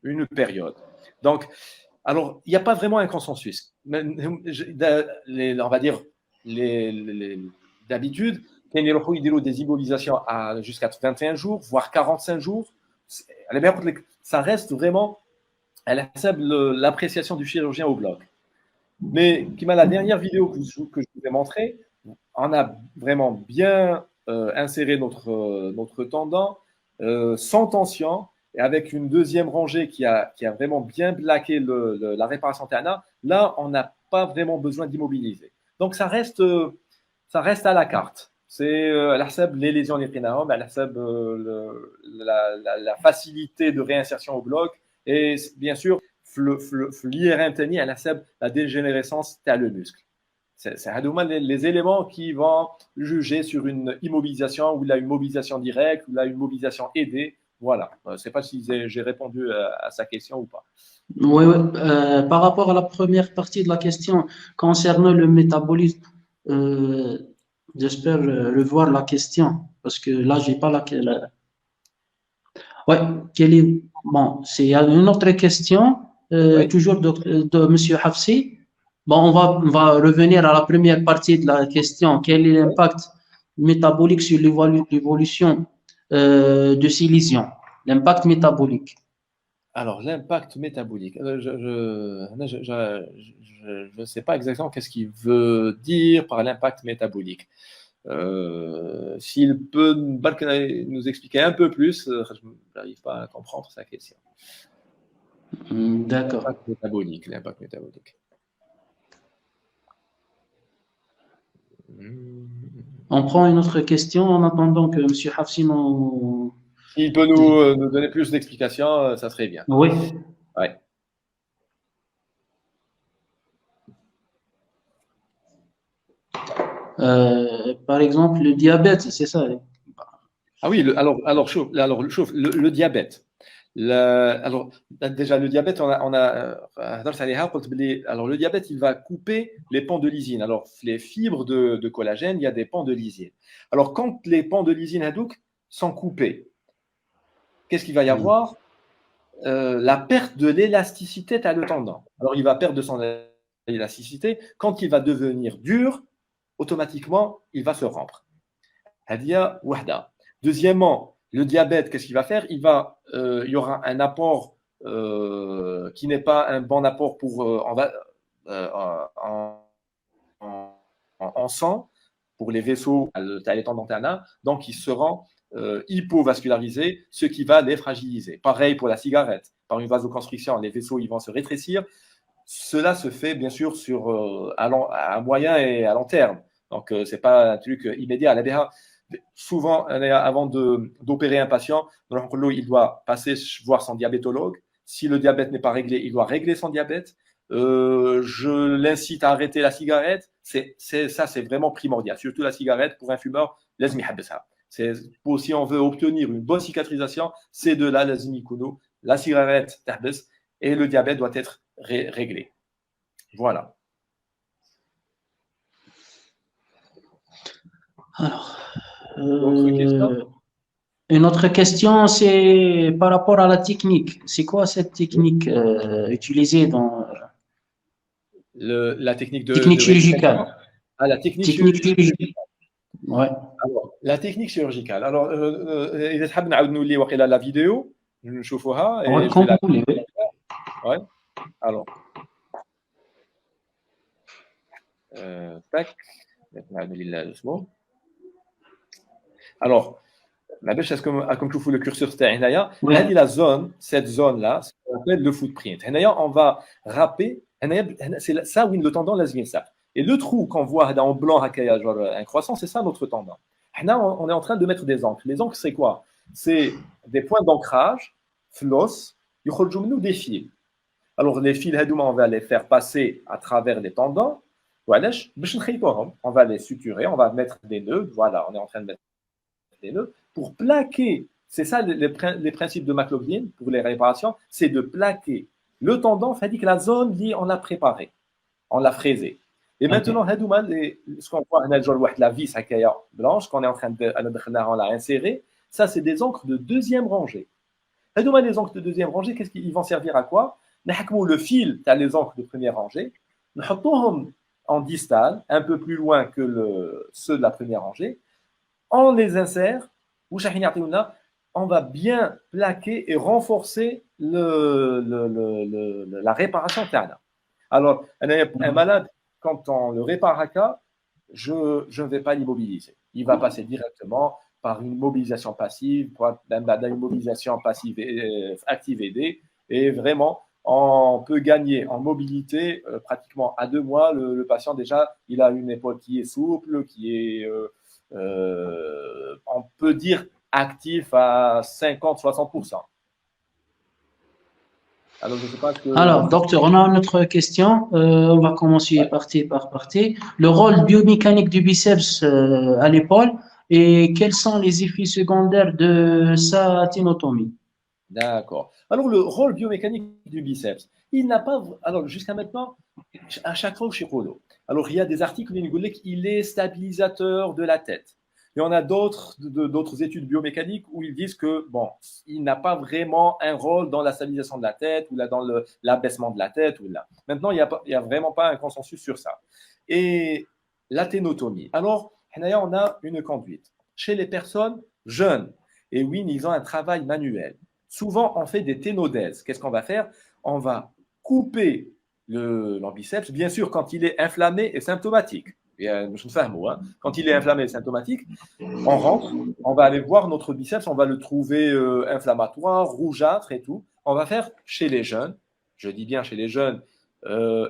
une période. Donc, alors, il n'y a pas vraiment un consensus. On va dire, d'habitude, il y a des immobilisations jusqu'à 21 jours, voire 45 jours. Ça reste vraiment à l'appréciation du chirurgien au bloc. Mais la dernière vidéo que je vous ai montrée, on a vraiment bien inséré notre tendon sans tension, et avec une deuxième rangée qui a vraiment bien plaqué la réparation terna. Là, on n'a pas vraiment besoin d'immobiliser. Donc, ça reste à la carte. C'est les lésions des prénaums, la facilité de réinsertion au bloc, et bien sûr, l'IRM teni, la dégénérescence à le muscle. C'est les éléments qui vont juger sur une immobilisation, ou là une mobilisation directe, ou là une mobilisation aidée. Voilà. Je ne sais pas si j'ai répondu à sa question ou pas. Oui, oui. Par rapport à la première partie de la question concernant le métabolisme, j'espère revoir la question parce que là, j'ai pas la. Ouais, bon, c'est une autre question, Oui. toujours de Monsieur Hafsi. Bon, on va revenir à la première partie de la question. Quel est l'impact métabolique sur l'évolution de ces lésions? L'impact métabolique. Alors, l'impact métabolique. Je ne sais pas exactement qu'est-ce qu'il veut dire par l'impact métabolique. S'il peut nous expliquer un peu plus, je n'arrive pas à comprendre sa question. D'accord. L'impact métabolique. On prend une autre question en attendant que M. Hafsi nous. S'il peut nous donner plus d'explications, ça serait bien. Oui. Ouais. Par exemple, le diabète, c'est ça. Ah oui, le diabète. Alors, déjà, le diabète, alors, le diabète, il va couper les pans de lysine. Alors, les fibres de collagène, il y a des pans de lysine. Alors, quand les pans de lysine Hadouk sont coupés, qu'est-ce qu'il va y avoir? La perte de l'élasticité à le tendon. Alors, il va perdre de son élasticité. Quand il va devenir dur, automatiquement, il va se rompre. Hadia wahda. Deuxièmement, le diabète, qu'est-ce qu'il va faire? Il y aura un apport qui n'est pas un bon apport en sang pour les vaisseaux les tendons terna, donc ils seront hypovascularisés, ce qui va les fragiliser. Pareil pour la cigarette, par une vasoconstriction, les vaisseaux ils vont se rétrécir. Cela se fait bien sûr à moyen et à long terme. Donc, ce n'est pas un truc immédiat. Souvent, avant d'opérer un patient, il doit passer voir son diabétologue. Si le diabète n'est pas réglé, il doit régler son diabète. Je l'incite à arrêter la cigarette. Ça, c'est vraiment primordial. Surtout la cigarette, pour un fumeur, laisse-moi ça. Si on veut obtenir une bonne cicatrisation, ces deux-là, la cigarette, et le diabète doit être réglé. Voilà. Alors, D'autres questions? une autre question, c'est par rapport à la technique. C'est quoi cette technique utilisée dans La technique technique de chirurgicale? la technique Technique chirurgicale. chirurgicale. Ouais. Alors, la technique chirurgicale. Alors, إذا تحب نعاود نولي واقيلا la vidéo, نشوفوها Ouais, et je comme vais la. vous voulez. Oui. Ouais. Alors, tac. نعاود نولي الاسمو. Alors, باش راكم تشوفوا le curseur تاعي هنايا. Ouais. هذه la zone, cette zone là, c'est ce qu'on appelle le footprint. هنايا on va râper. C'est ça où le tendon لازم ينسحب. Et le trou qu'on voit en blanc, genre un croissant, c'est ça notre tendon. Là, on est en train de mettre des ancres. Les ancres, c'est quoi? C'est des points d'ancrage, l'os, des fils. Alors, les fils, on va les faire passer à travers les tendons. On va les suturer, on va mettre des nœuds. Voilà, on est en train de mettre des nœuds pour plaquer. C'est ça les principes de McLaughlin pour les réparations, c'est de plaquer le tendon, c'est-à-dire que la zone, on l'a préparée, on l'a fraisée. Et maintenant, ce qu'on voit, la vis blanche qu'on est en train de la insérer, ça, c'est des encres de deuxième rangée. Les encres de deuxième rangée, qu'est-ce qu'ils vont servir à quoi? Le fil, tu as les encres de première rangée, en distal, un peu plus loin que ceux de la première rangée, on les insère, on va bien plaquer et renforcer la réparation terne. Alors, un malade, quand on le répare à cas, je ne vais pas l'immobiliser. Il va passer directement par une mobilisation passive, une mobilisation passive active aidée. Et vraiment, on peut gagner en mobilité pratiquement à 2 mois. Le patient, déjà, il a une épaule qui est souple, qui est, on peut dire, actif à 50-60%. Alors, je sais pas que... Alors, docteur, on a une autre question. On va commencer partie par partie. Le rôle biomécanique du biceps à l'épaule et quels sont les effets secondaires de sa ténotomie? D'accord. Alors, le rôle biomécanique du biceps, il n'a pas. Alors, jusqu'à maintenant, à chaque fois, chez Rolo. Alors, il y a des articles qui disent qu'il est stabilisateur de la tête. Et on a d'autres études biomécaniques où ils disent que, bon, il n'a pas vraiment un rôle dans la stabilisation de la tête ou dans l'abaissement de la tête. Maintenant, il n'y a vraiment pas un consensus sur ça. Et la ténotomie. Alors, on a une conduite. Chez les personnes jeunes, et oui, ils ont un travail manuel. Souvent, on fait des ténodèses. Qu'est-ce qu'on va faire? On va couper l'ambiceps, bien sûr, quand il est inflammé et symptomatique. Quand il est inflammé et symptomatique, on rentre, on va aller voir notre biceps, on va le trouver inflammatoire, rougeâtre et tout. On va faire chez les jeunes, je dis bien chez les jeunes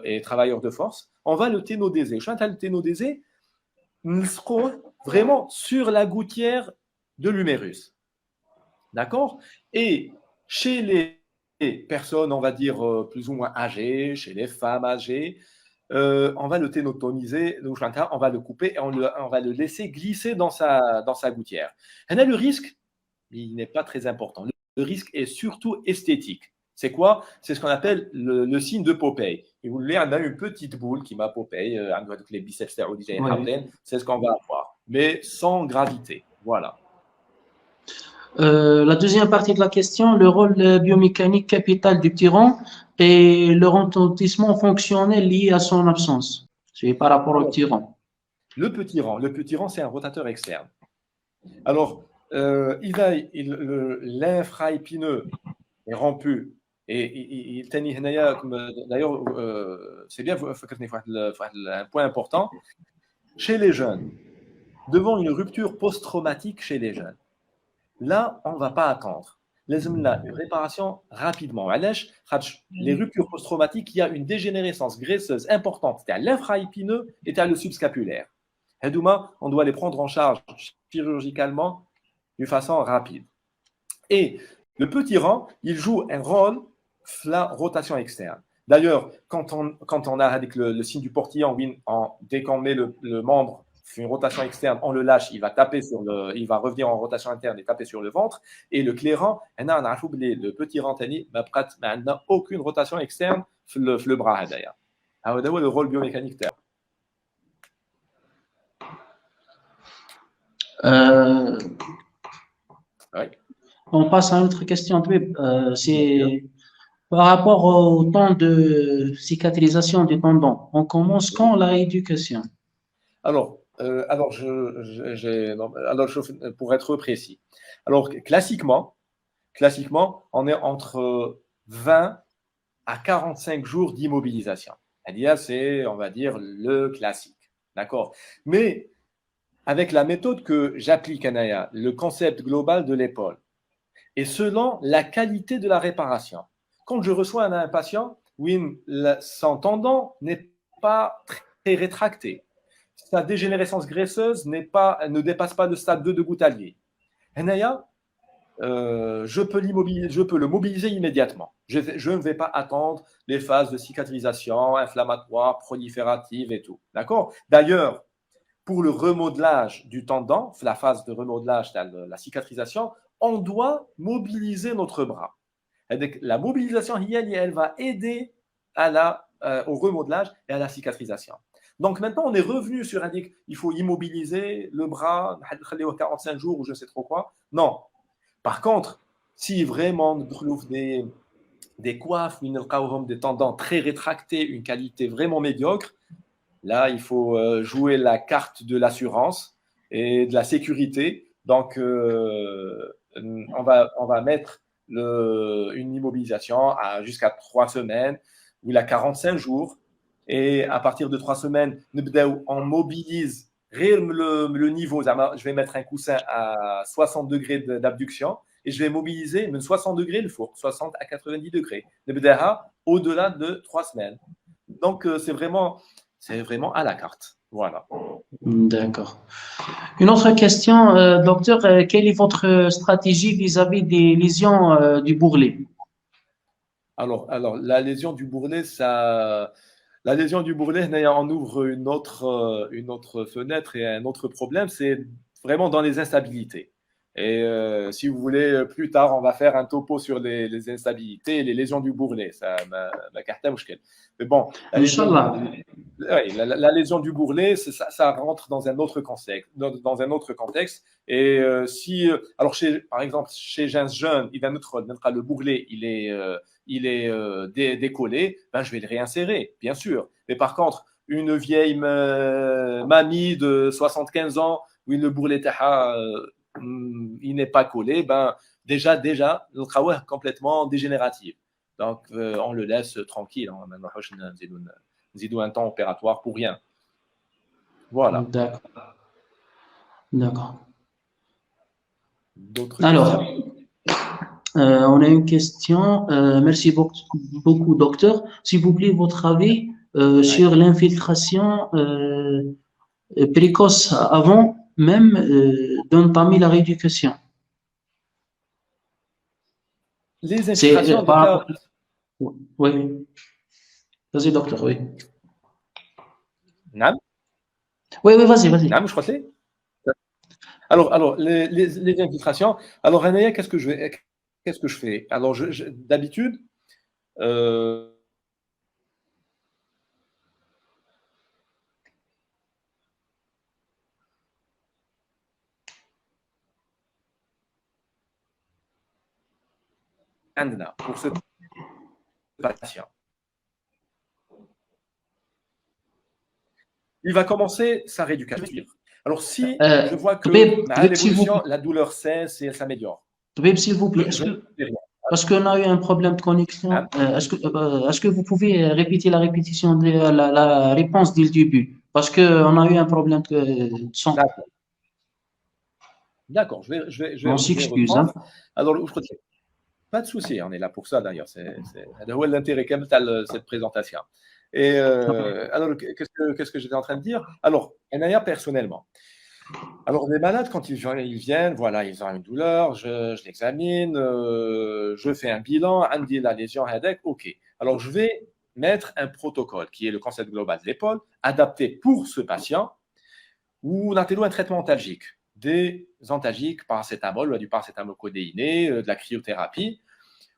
et travailleurs de force, on va le ténodéser. Je vais le ténodéser vraiment sur la gouttière de l'humérus. D'accord? Et chez les personnes, on va dire, plus ou moins âgées, chez les femmes âgées, on va le ténotoniser, on va le couper et on va le laisser glisser dans sa gouttière. Le risque, il n'est pas très important. Le risque est surtout esthétique. C'est quoi? C'est ce qu'on appelle le signe de Popeye. Et vous voulez, on a une petite boule qui m'a Popeye, avec les biceps, c'est ce qu'on va avoir, mais sans gravité. Voilà. La deuxième partie de la question, le rôle biomécanique capital du petit rond et le retentissement fonctionnel lié à son absence. C'est par rapport au petit rond. Le petit rond, c'est un rotateur externe. Alors, l'infraépineux est rompu. Et d'ailleurs, c'est bien, un point important. Chez les jeunes, devant une rupture post-traumatique chez les jeunes, là, on ne va pas attendre. Une réparation rapidement. Les ruptures post-traumatiques, il y a une dégénérescence graisseuse importante. C'est à l'infraépineux et à le subscapulaire. On doit les prendre en charge chirurgicalement d'une façon rapide. Et le petit rond, il joue un rôle la rotation externe. D'ailleurs, quand on a avec le signe du portillon, dès qu'on met le membre fait une rotation externe, on le lâche, il va revenir en rotation interne et taper sur le ventre. Et le clairon, le petit rentani, n'a aucune rotation externe sur le bras d'ailleurs. C'est le rôle biomécanique. Oui. On passe à une autre question. C'est par rapport au temps de cicatrisation des tendons. On commence quand la rééducation? Alors, pour être précis, alors classiquement, on est entre 20 à 45 jours d'immobilisation. C'est, on va dire, le classique. D'accord? Mais avec la méthode que j'applique, Anaya, le concept global de l'épaule, et selon la qualité de la réparation. Quand je reçois un patient, oui, son tendon n'est pas très rétracté. Sa dégénérescence graisseuse ne dépasse pas le stade 2 de Goutallier. Anaya, je peux le mobiliser immédiatement. Je ne vais pas attendre les phases de cicatrisation, inflammatoire, proliférative et tout. D'accord? D'ailleurs, pour le remodelage du tendon, la phase de remodelage, la cicatrisation, on doit mobiliser notre bras. La mobilisation, elle va aider au remodelage et à la cicatrisation. Donc maintenant, on est revenu sur il faut immobiliser le bras, 45 jours ou je ne sais trop quoi. Non. Par contre, si vraiment nous trouvons des coiffes, des tendons très rétractés, une qualité vraiment médiocre, là, il faut jouer la carte de l'assurance et de la sécurité. Donc, on va mettre une immobilisation jusqu'à 3 semaines ou à 45 jours. Et à partir de 3 semaines, on mobilise le niveau. Je vais mettre un coussin à 60 degrés d'abduction et je vais mobiliser même 60 degrés le four, 60 à 90 degrés. Au-delà de 3 semaines. Donc, c'est vraiment à la carte. Voilà. D'accord. Une autre question, docteur, quelle est votre stratégie vis-à-vis des lésions du bourrelet? Alors, la lésion du bourrelet, on ouvre une autre fenêtre et un autre problème, c'est vraiment dans les instabilités. Et si vous voulez, plus tard, on va faire un topo sur les instabilités et les lésions du bourrelet. Ça m'a carté mouchkel. Mais bon, la lésion du bourrelet, ça rentre dans un autre contexte. Et alors par exemple, chez un jeune, le bourrelet, il est décollé, ben, je vais le réinsérer, bien sûr. Mais par contre, une vieille mamie de 75 ans, où le bourrelet il n'est pas collé, ben, déjà, le travail est complètement dégénératif. Donc, on le laisse tranquille. On un temps opératoire pour rien. Voilà. D'accord. Alors, on a une question. Merci beaucoup, docteur. S'il vous plaît, votre avis sur l'infiltration précoce avant même d'entamer la rééducation. Les infiltrations Oui. Vas-y, docteur, oui. Non. Oui, vas-y. Non, je crois que alors les infiltrations. Alors, Anaya, qu'est-ce que je fais? Alors, d'habitude, pour ce patient. Il va commencer sa rééducation. Alors, si je vois que l'évolution, la douleur cesse et elle s'améliore. S'il vous plaît, parce qu'on a eu un problème de connexion, est-ce que vous pouvez répéter la répétition de la réponse dès le début? Parce qu'on a eu un problème de son. D'accord, je vais on s'excuse. Hein. Alors, pas de souci, on est là pour ça d'ailleurs. C'est l'intérêt quand même de cette présentation. Et alors, qu'est-ce que j'étais en train de dire? Alors, Anaya, personnellement. Alors, les malades, quand ils viennent, voilà, ils ont une douleur, je l'examine, je fais un bilan, on me dit la lésion headache, ok. Alors, je vais mettre un protocole qui est le concept global de l'épaule, adapté pour ce patient, ou un traitement antalgique, des antalgiques, paracétamol, ou du paracétamol codéiné, de la cryothérapie,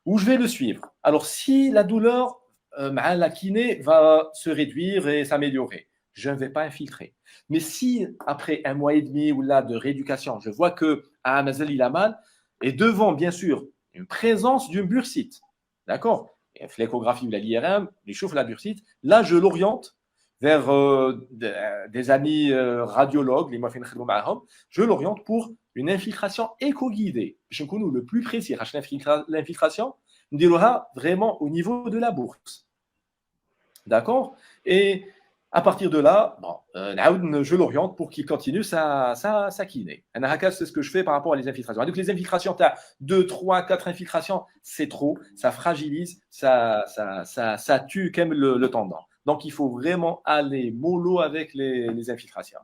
où je vais le suivre. Alors, si la douleur, la kiné, va se réduire et s'améliorer, je ne vais pas infiltrer. Mais si, après 1 mois et demi ou là de rééducation, je vois que Mazel, il a mal, et devant, bien sûr, une présence d'une bursite, d'accord, l'échographie ou l'IRM, il chauffe la bursite, là, je l'oriente vers des amis radiologues, je l'oriente pour une infiltration éco-guidée. Je connais le plus précis, l'infiltration, on dira vraiment au niveau de la bourse. D'accord? Et à partir de là, bon, je l'oriente pour qu'il continue sa kiné. C'est ce que je fais par rapport à les infiltrations. Donc, les infiltrations, tu as 2, 3, 4 infiltrations, c'est trop, ça fragilise, ça tue quand même le tendon. Donc, il faut vraiment aller mollo avec les infiltrations.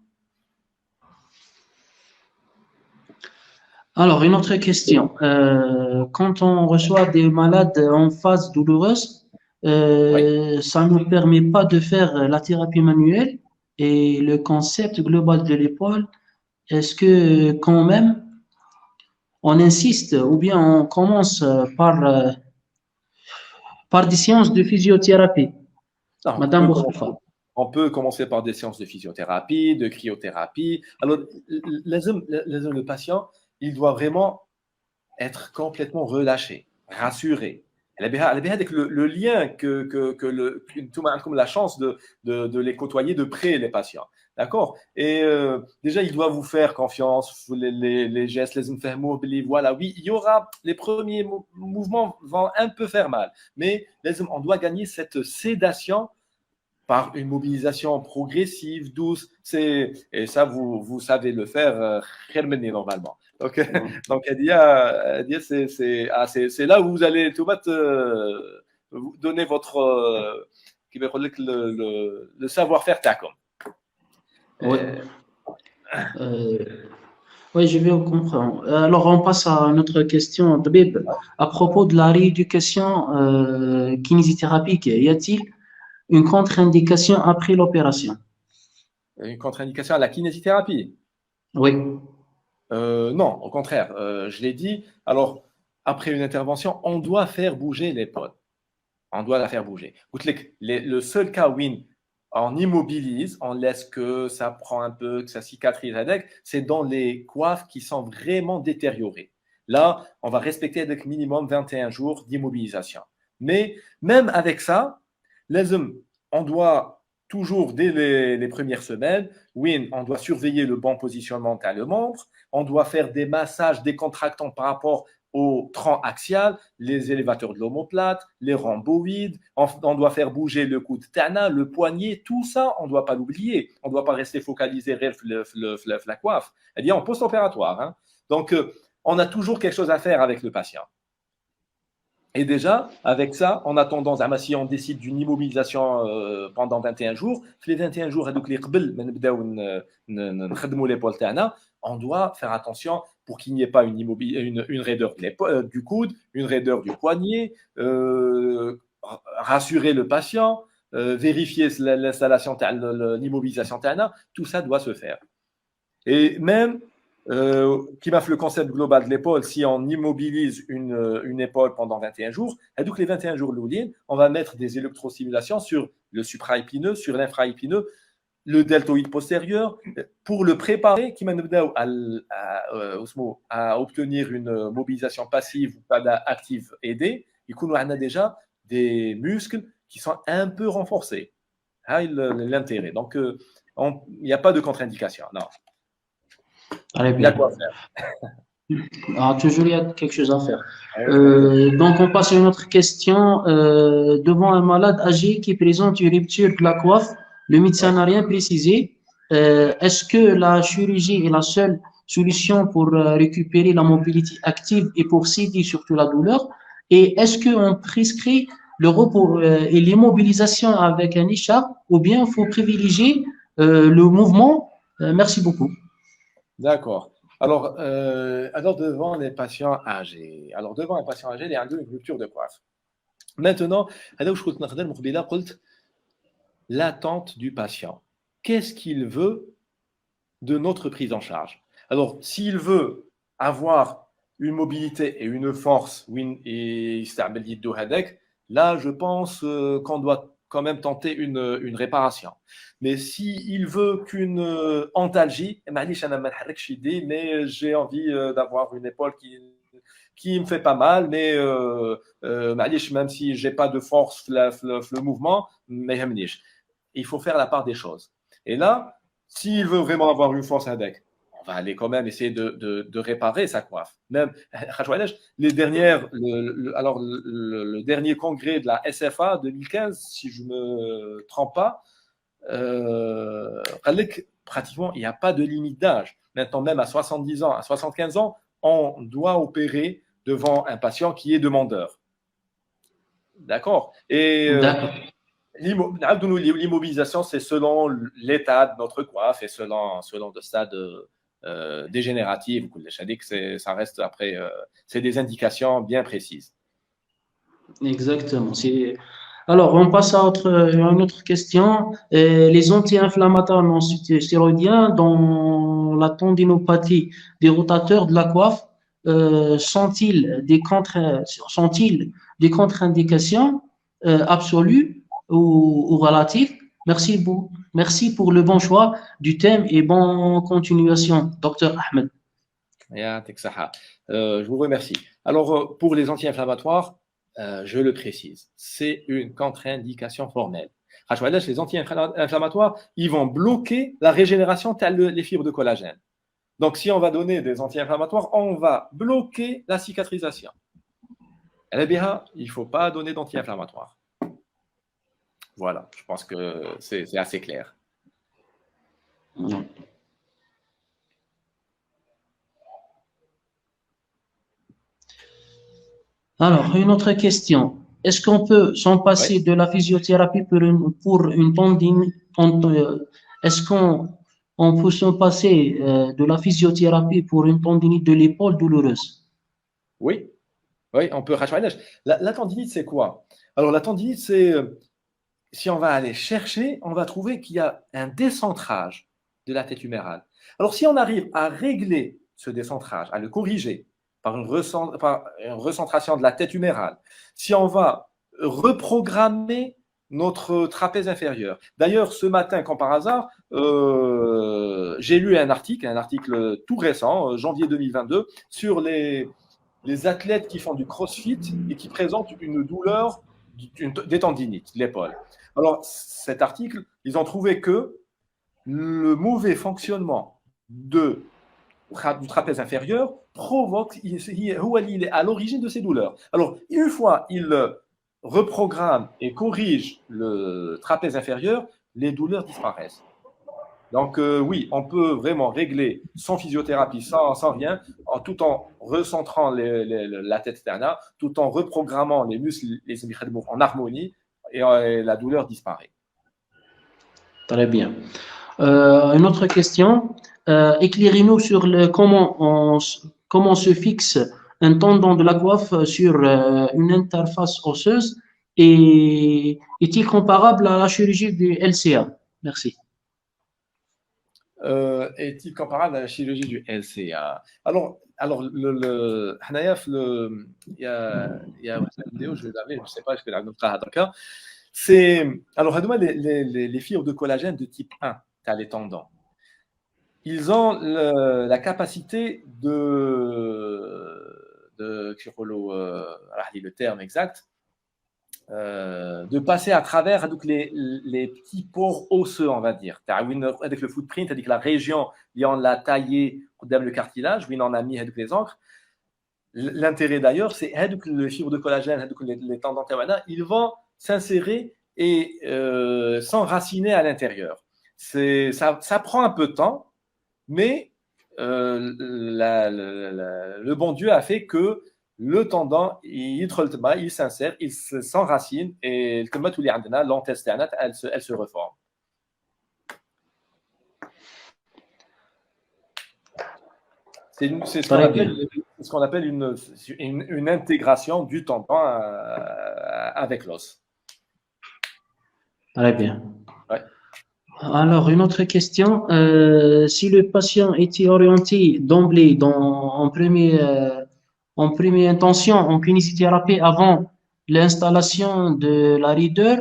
Alors, une autre question. Quand on reçoit des malades en phase douloureuse, ça ne nous permet pas de faire la thérapie manuelle et le concept global de l'épaule. Est-ce que quand même on insiste ou bien on commence par des séances de physiothérapie? Non, Madame Boukhalfa. on peut commencer par des séances de physiothérapie, de cryothérapie. Alors, le patient, il doit vraiment être complètement relâché, rassuré. Avec le lien comme la chance de les côtoyer de près, les patients. D'accord? Et déjà, il doit vous faire confiance, les gestes, les mots, voilà, oui, il y aura, les premiers mouvements vont un peu faire mal, mais on doit gagner cette sédation par une mobilisation progressive, douce, et ça, vous savez le faire normalement. Donc c'est là où vous allez tout vous donner votre le savoir-faire TACOM. Oui. Oui, je vais comprendre. Alors, on passe à notre question, Dabib. À propos de la rééducation kinésithérapique, y a-t-il une contre-indication après l'opération? Une contre-indication à la kinésithérapie? Oui. Non, au contraire, je l'ai dit. Alors, après une intervention, on doit faire bouger l'épaule. On doit la faire bouger. Le seul cas où on immobilise, on laisse que ça prend un peu, que ça cicatrise avec, c'est dans les coiffes qui sont vraiment détériorées. Là, on va respecter avec minimum 21 jours d'immobilisation. Mais même avec ça, on doit toujours, dès les premières semaines, on doit surveiller le bon positionnement qu'a le membre, on doit faire des massages décontractants par rapport au tronc axial, les élévateurs de l'omoplate, les rhomboïdes, on doit faire bouger le coude tana, le poignet, tout ça, on ne doit pas l'oublier. On ne doit pas rester focalisé sur la coiffe. C'est-à-dire en post-opératoire. Hein. Donc, on a toujours quelque chose à faire avec le patient. Et déjà, avec ça, en attendant, si on décide d'une immobilisation pendant 21 jours, les 21 jours, on doit faire attention pour qu'il n'y ait pas une raideur du coude, une raideur du poignet, rassurer le patient, vérifier l'installation, l'immobilisation, tout ça doit se faire. Et même, qui m'a fait le concept global de l'épaule, si on immobilise une épaule pendant 21 jours, et donc les 21 jours, on va mettre des électrostimulations sur le supraépineux, sur l'infraépineux, le deltoïde postérieur, pour le préparer, qui m'a à obtenir une mobilisation passive ou pas active aidée. Et qu'on a déjà des muscles qui sont un peu renforcés. L'intérêt. Donc, il n'y a pas de contre-indication. Non. Très bien. Il y a quoi faire. Toujours, il y a quelque chose à faire. Donc, on passe à une autre question. Devant un malade âgé qui présente une rupture de la coiffe, le médecin n'a rien précisé. Est-ce que la chirurgie est la seule solution pour récupérer la mobilité active et pour céder surtout la douleur? Et est-ce qu'on prescrit le repos et l'immobilisation avec un écharpe ou bien il faut privilégier le mouvement? Merci beaucoup. D'accord. Alors, devant les patients âgés. Alors, devant un patient âgé, il y a une rupture de coiffe. Maintenant, l'attente du patient. Qu'est-ce qu'il veut de notre prise en charge. Alors, s'il veut avoir une mobilité et une force, là, je pense qu'on doit quand même tenter une réparation. Mais s'il veut qu'une antalgie, mais j'ai envie d'avoir une épaule qui me fait pas mal, mais même si j'ai pas de force le mouvement, mais il faut faire la part des choses. Et là, s'il veut vraiment avoir une force avec, on va aller quand même essayer de réparer sa coiffe. Même les dernières, le dernier congrès de la SFA 2015, si je ne me trompe pas, pratiquement il n'y a pas de limite d'âge. Maintenant, même à 70 ans, à 75 ans, on doit opérer devant un patient qui est demandeur. D'accord. Et l'immobilisation, c'est selon l'état de notre coiffe et selon le stade dégénératif. Ça reste après, c'est des indications bien précises. Exactement. Alors, on passe à une autre question. Les anti-inflammatoires non stéroïdiens dans la tendinopathie des rotateurs de la coiffe sont-ils des contre-indications absolues ou relatives? Merci pour le bon choix du thème et bonne continuation, Dr Ahmed. Je vous remercie. Alors, pour les anti-inflammatoires, je le précise, c'est une contre-indication formelle. Les anti-inflammatoires, ils vont bloquer la régénération telle les fibres de collagène. Donc, si on va donner des anti-inflammatoires, on va bloquer la cicatrisation. Eh bien, il ne faut pas donner d'anti-inflammatoires. Voilà, je pense que c'est assez clair. Alors, une autre question. Est-ce qu'on peut s'en passer de la physiothérapie pour une tendinite? Est-ce qu'on peut s'en passer de la physiothérapie pour une tendinite de l'épaule douloureuse? Oui, on peut. La tendinite, c'est quoi? Alors, la tendinite, c'est si on va aller chercher, on va trouver qu'il y a un décentrage de la tête humérale. Alors, si on arrive à régler ce décentrage, à le corriger par une recentration de la tête humérale, si on va reprogrammer notre trapèze inférieur. D'ailleurs, ce matin, comme par hasard, j'ai lu un article tout récent, janvier 2022, sur les athlètes qui font du crossfit et qui présentent une douleur des tendinites de l'épaule. Alors, cet article, ils ont trouvé que le mauvais fonctionnement du trapèze inférieur provoque, il est à l'origine de ces douleurs. Alors, une fois il reprogramme et corrige le trapèze inférieur, les douleurs disparaissent. Donc, oui, on peut vraiment régler sans physiothérapie, sans rien, tout en recentrant la tête externe, tout en reprogrammant les muscles, les en harmonie, et la douleur disparaît. Très bien. Une autre question. Éclairez-nous sur comment se fixe un tendon de la coiffe sur une interface osseuse et est-il comparable à la chirurgie du LCA? Merci. Est-il comparable à la chirurgie du LCA? Alors il y a une vidéo, je ne sais pas, est-ce que la d'accord. Alors, les fibres de collagène de type 1, tu as les tendons. Ils ont la capacité le terme exact, de passer à travers les petits pores osseux, on va dire. Avec le footprint, avec la région où on l'a taillé le cartilage, où on a mis les encres. L'intérêt d'ailleurs, c'est que les fibres de collagène, les tendons tawana, ils vont s'insérer et s'enraciner à l'intérieur. Ça prend un peu de temps, mais le bon Dieu a fait que le tendon, il s'insère, il s'enracine et l'intestin, elle se reforme. C'est ce qu'on appelle une intégration du tendon avec l'os. Très bien. Ouais. Alors, une autre question. Si le patient était orienté d'emblée en première intention en kinésithérapie avant l'installation de la leader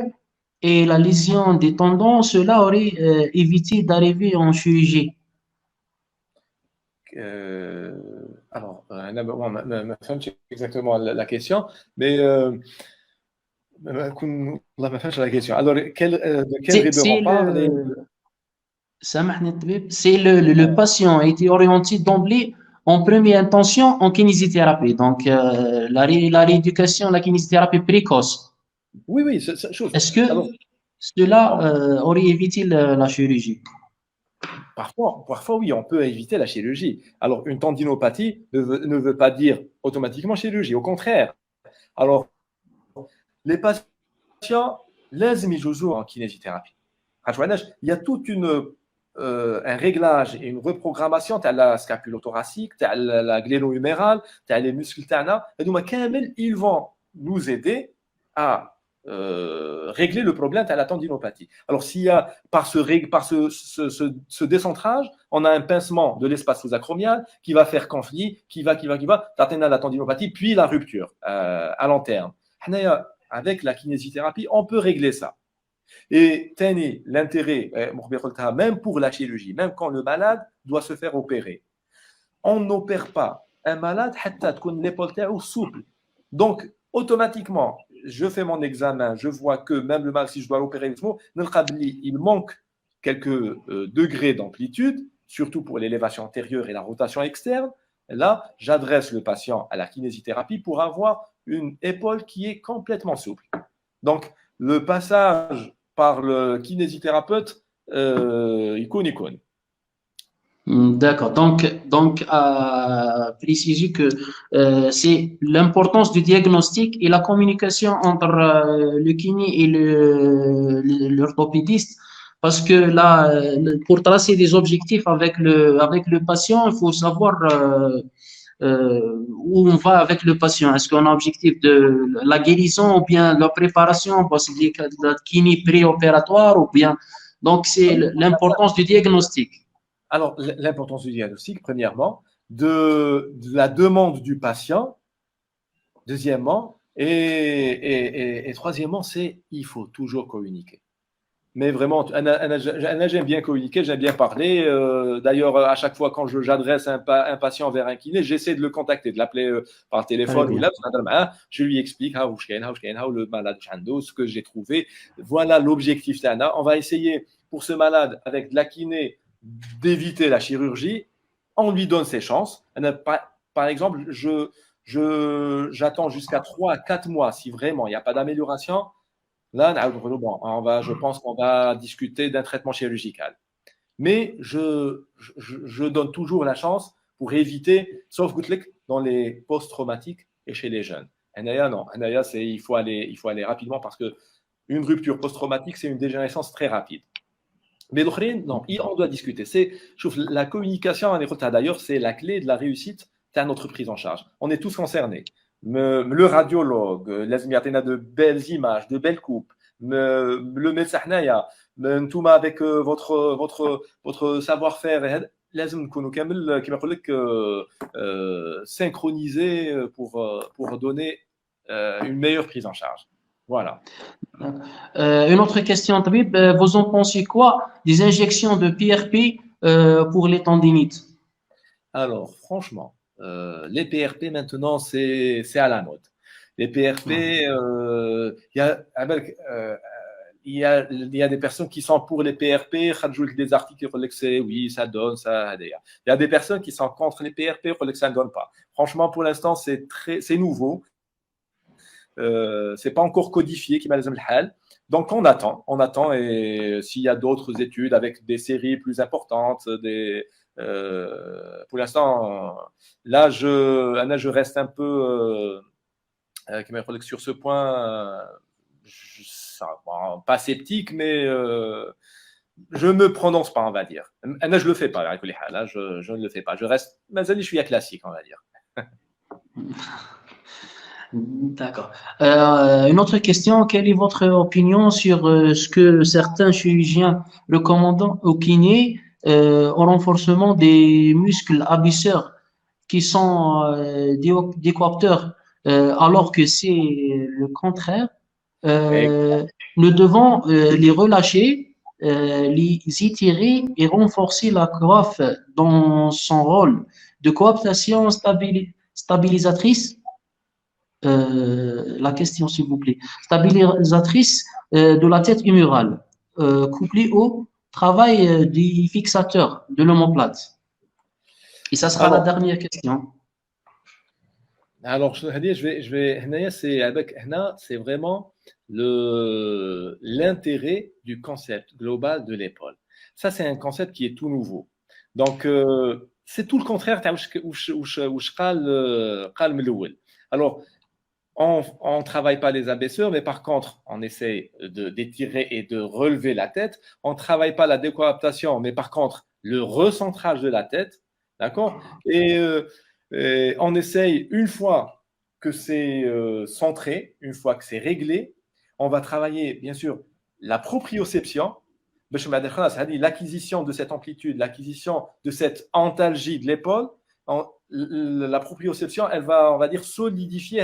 et la lésion des tendons, cela aurait évité d'arriver en chirurgie. Alors, bon, ma femme, c'est exactement la question, mais ma femme, c'est la question. Alors, de quelle rigueur on C'est parle سامحني الطبيب, c'est le patient a été orienté d'emblée en première intention en kinésithérapie. Donc, la rééducation, la kinésithérapie précoce. Oui, oui, chose. Est-ce que Alors, cela non, aurait évité la chirurgie? parfois, oui, on peut éviter la chirurgie. Alors, une tendinopathie ne veut pas dire automatiquement chirurgie. Au contraire. Alors, les patients, لازم يجوزوا en kinésithérapie. Il y a un réglage et une reprogrammation de la scapulothoracique, de la gléno-humérale, de les muscles تاعنا. Ils vont nous aider à régler le problème de la tendinopathie. Alors, s'il y a, par ce décentrage, on a un pincement de l'espace sous-acromial qui va faire conflit, qui va, d'atteindre la tendinopathie, puis la rupture à long terme. Avec la kinésithérapie, on peut régler ça. Et l'intérêt, même pour la chirurgie, même quand le malade doit se faire opérer, on n'opère pas un malade حتى تكون l'épaule تاعو souple. Donc, automatiquement, je fais mon examen, je vois que même le malade, si je dois l'opérer, il manque quelques degrés d'amplitude, surtout pour l'élévation antérieure et la rotation externe. Là, j'adresse le patient à la kinésithérapie pour avoir une épaule qui est complètement souple. Donc, le passage par le kinésithérapeute, icône. D'accord. Donc, à préciser que c'est l'importance du diagnostic et la communication entre le kiné et l'orthopédiste, parce que là, pour tracer des objectifs avec le patient, il faut savoir où on va avec le patient. Est-ce qu'on a un objectif de la guérison ou bien la préparation, parce qu'il y a de la kiné préopératoire ou bien. Donc, c'est l'importance du diagnostic. Alors, l'importance du diagnostic, premièrement, de la demande du patient, deuxièmement, et troisièmement, c'est il faut toujours communiquer. Mais vraiment, j'aime bien communiquer, j'aime bien parler. D'ailleurs, à chaque fois quand j'adresse un patient vers un kiné, j'essaie de le contacter, de l'appeler par téléphone ou là, je lui explique le malade, ce que j'ai trouvé. Voilà l'objectif. On va essayer pour ce malade avec de la kiné d'éviter la chirurgie. On lui donne ses chances. Par exemple, j'attends jusqu'à 3 à 4 mois si vraiment il n'y a pas d'amélioration. Là, je pense qu'on va discuter d'un traitement chirurgical. Mais je donne toujours la chance pour éviter, sauf dans les post-traumatiques et chez les jeunes. Anaya, non. Anaya, il faut aller rapidement parce qu'une rupture post-traumatique, c'est une dégénérescence très rapide. Mais non, on doit discuter. La communication, d'ailleurs, c'est la clé de la réussite de notre prise en charge. On est tous concernés. Le radiologue, de belles images, de belles coupes, le médecin, avec votre savoir-faire, لازم نكونوا كامل كما يقول لك synchronisés pour donner une meilleure prise en charge. Voilà. Une autre question, Tabib, vous en pensez quoi des injections de PRP pour les tendinites? Alors, franchement, les PRP maintenant, c'est à la mode. Les PRP, il y a des personnes qui sont pour les PRP, des articles qui disent que oui, ça donne, ça. Il y a des personnes qui sont contre les PRP, qui disent que ça ne donne pas. Franchement, pour l'instant, c'est nouveau. C'est pas encore codifié, qui m'a les hal. Donc on attend, et s'il y a d'autres études avec des séries plus importantes, pour l'instant, là, je reste un peu sur ce point, pas sceptique, mais je me prononce pas, on va dire. Là, je le fais pas, là, je ne le fais pas. Je reste, mais je suis à classique, on va dire. D'accord. Une autre question, quelle est votre opinion sur ce que certains chirurgiens recommandent aux kinés au renforcement des muscles abaisseurs qui sont décoapteurs, alors que c'est le contraire. Et Euh, Nous devons les relâcher, les étirer et renforcer la coiffe dans son rôle de coaptation stabilisatrice. La question, s'il vous plaît. Stabilisatrice de la tête humérale, couplée au travail du fixateur de l'omoplate. Et ça sera la alors, dernière question. c'est vraiment l'intérêt du concept global de l'épaule. Ça, c'est un concept qui est tout nouveau. Donc, c'est tout le contraire. Alors, on ne travaille pas les abaisseurs, mais par contre, on essaie d'étirer et de relever la tête. On ne travaille pas la décoaptation, mais par contre, le recentrage de la tête. D'accord. Et on essaye, une fois que c'est centré, une fois que c'est réglé, on va travailler, bien sûr, la proprioception, l'acquisition de cette amplitude, l'acquisition de cette antalgie de l'épaule. La proprioception, elle va, on va dire, solidifier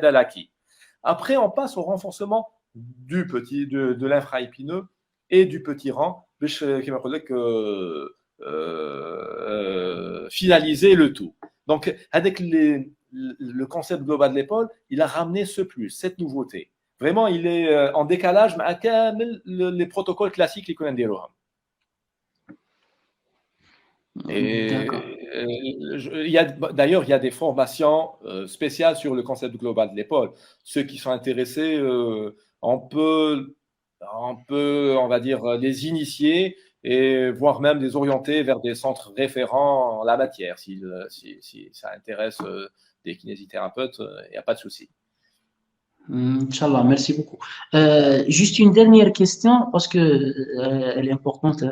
l'acquis. Après, on passe au renforcement de l'infraépineux et du petit rang, qui m'a que finaliser le tout. Donc, avec le concept global de l'épaule, il a ramené ce plus, cette nouveauté. Vraiment, il est en décalage avec les protocoles classiques qu'on a. D'ailleurs, il y a des formations spéciales sur le concept global de l'épaule. Ceux qui sont intéressés, on peut, on va dire, les initier et voire même les orienter vers des centres référents en la matière. Si ça intéresse des kinésithérapeutes, il n'y a pas de souci. Inch'Allah, merci beaucoup. Juste une dernière question, parce que elle est importante.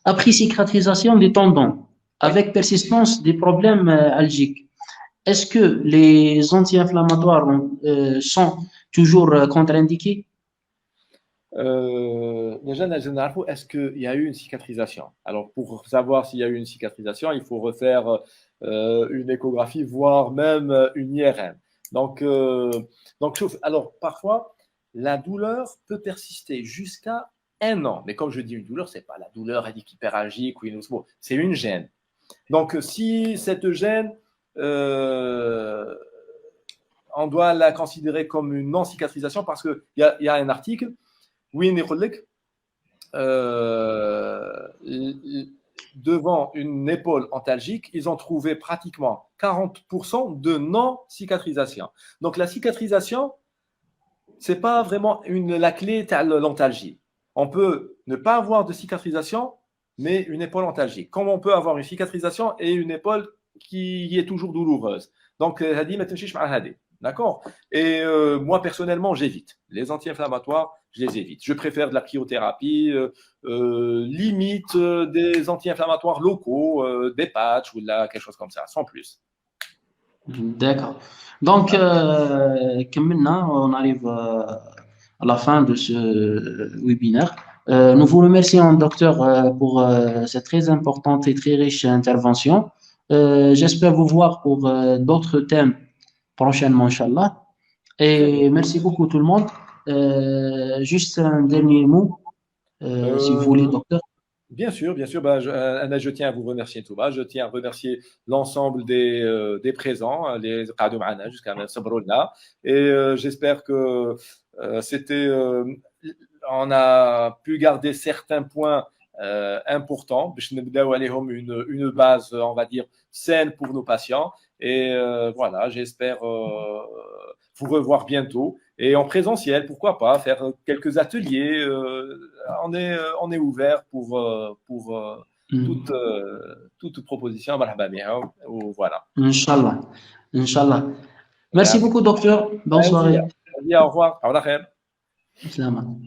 Après cicatrisation des tendons, avec persistance des problèmes algiques, est-ce que les anti-inflammatoires sont toujours contre-indiqués? Déjà, est-ce qu'il y a eu une cicatrisation? Alors, pour savoir s'il y a eu une cicatrisation, il faut refaire une échographie, voire même une IRM. Donc, alors parfois, la douleur peut persister jusqu'à 1 an. Mais comme je dis une douleur, ce n'est pas la douleur hyperalgique ou une osmo, c'est une gêne. Donc, si cette gêne, on doit la considérer comme une non-cicatrisation parce qu'il y a un article, oui, devant une épaule antalgique, ils ont trouvé pratiquement 40% de non-cicatrisation. Donc, la cicatrisation, ce n'est pas vraiment la clé de l'antalgie. On peut ne pas avoir de cicatrisation, mais une épaule antalgique. Comme on peut avoir une cicatrisation et une épaule qui est toujours douloureuse. Donc, d'accord. Et moi, personnellement, j'évite. Les anti-inflammatoires, je les évite. Je préfère de la cryothérapie, limite des anti-inflammatoires locaux, des patchs ou quelque chose comme ça, sans plus. D'accord. Donc, comme maintenant, on arrive à la fin de ce webinaire. Nous vous remercions, docteur, pour cette très importante et très riche intervention. J'espère vous voir pour d'autres thèmes prochainement, Inch'Allah. Et merci beaucoup tout le monde. Juste un dernier mot, si vous voulez, docteur. Bien sûr, bien sûr. Je tiens à vous remercier, Touba. Je tiens à remercier l'ensemble des présents, les Qadou Ma'ana jusqu'à Sabroulna. Et j'espère que on a pu garder certains points importants. Une base, on va dire, saine pour nos patients. Et voilà, j'espère vous revoir bientôt. Et en présentiel, pourquoi pas, faire quelques ateliers. On est ouvert pour toute proposition. Voilà. Inch'Allah. Inch'Allah. Merci beaucoup, docteur. Bonne soirée. Au revoir. Au revoir. Salam.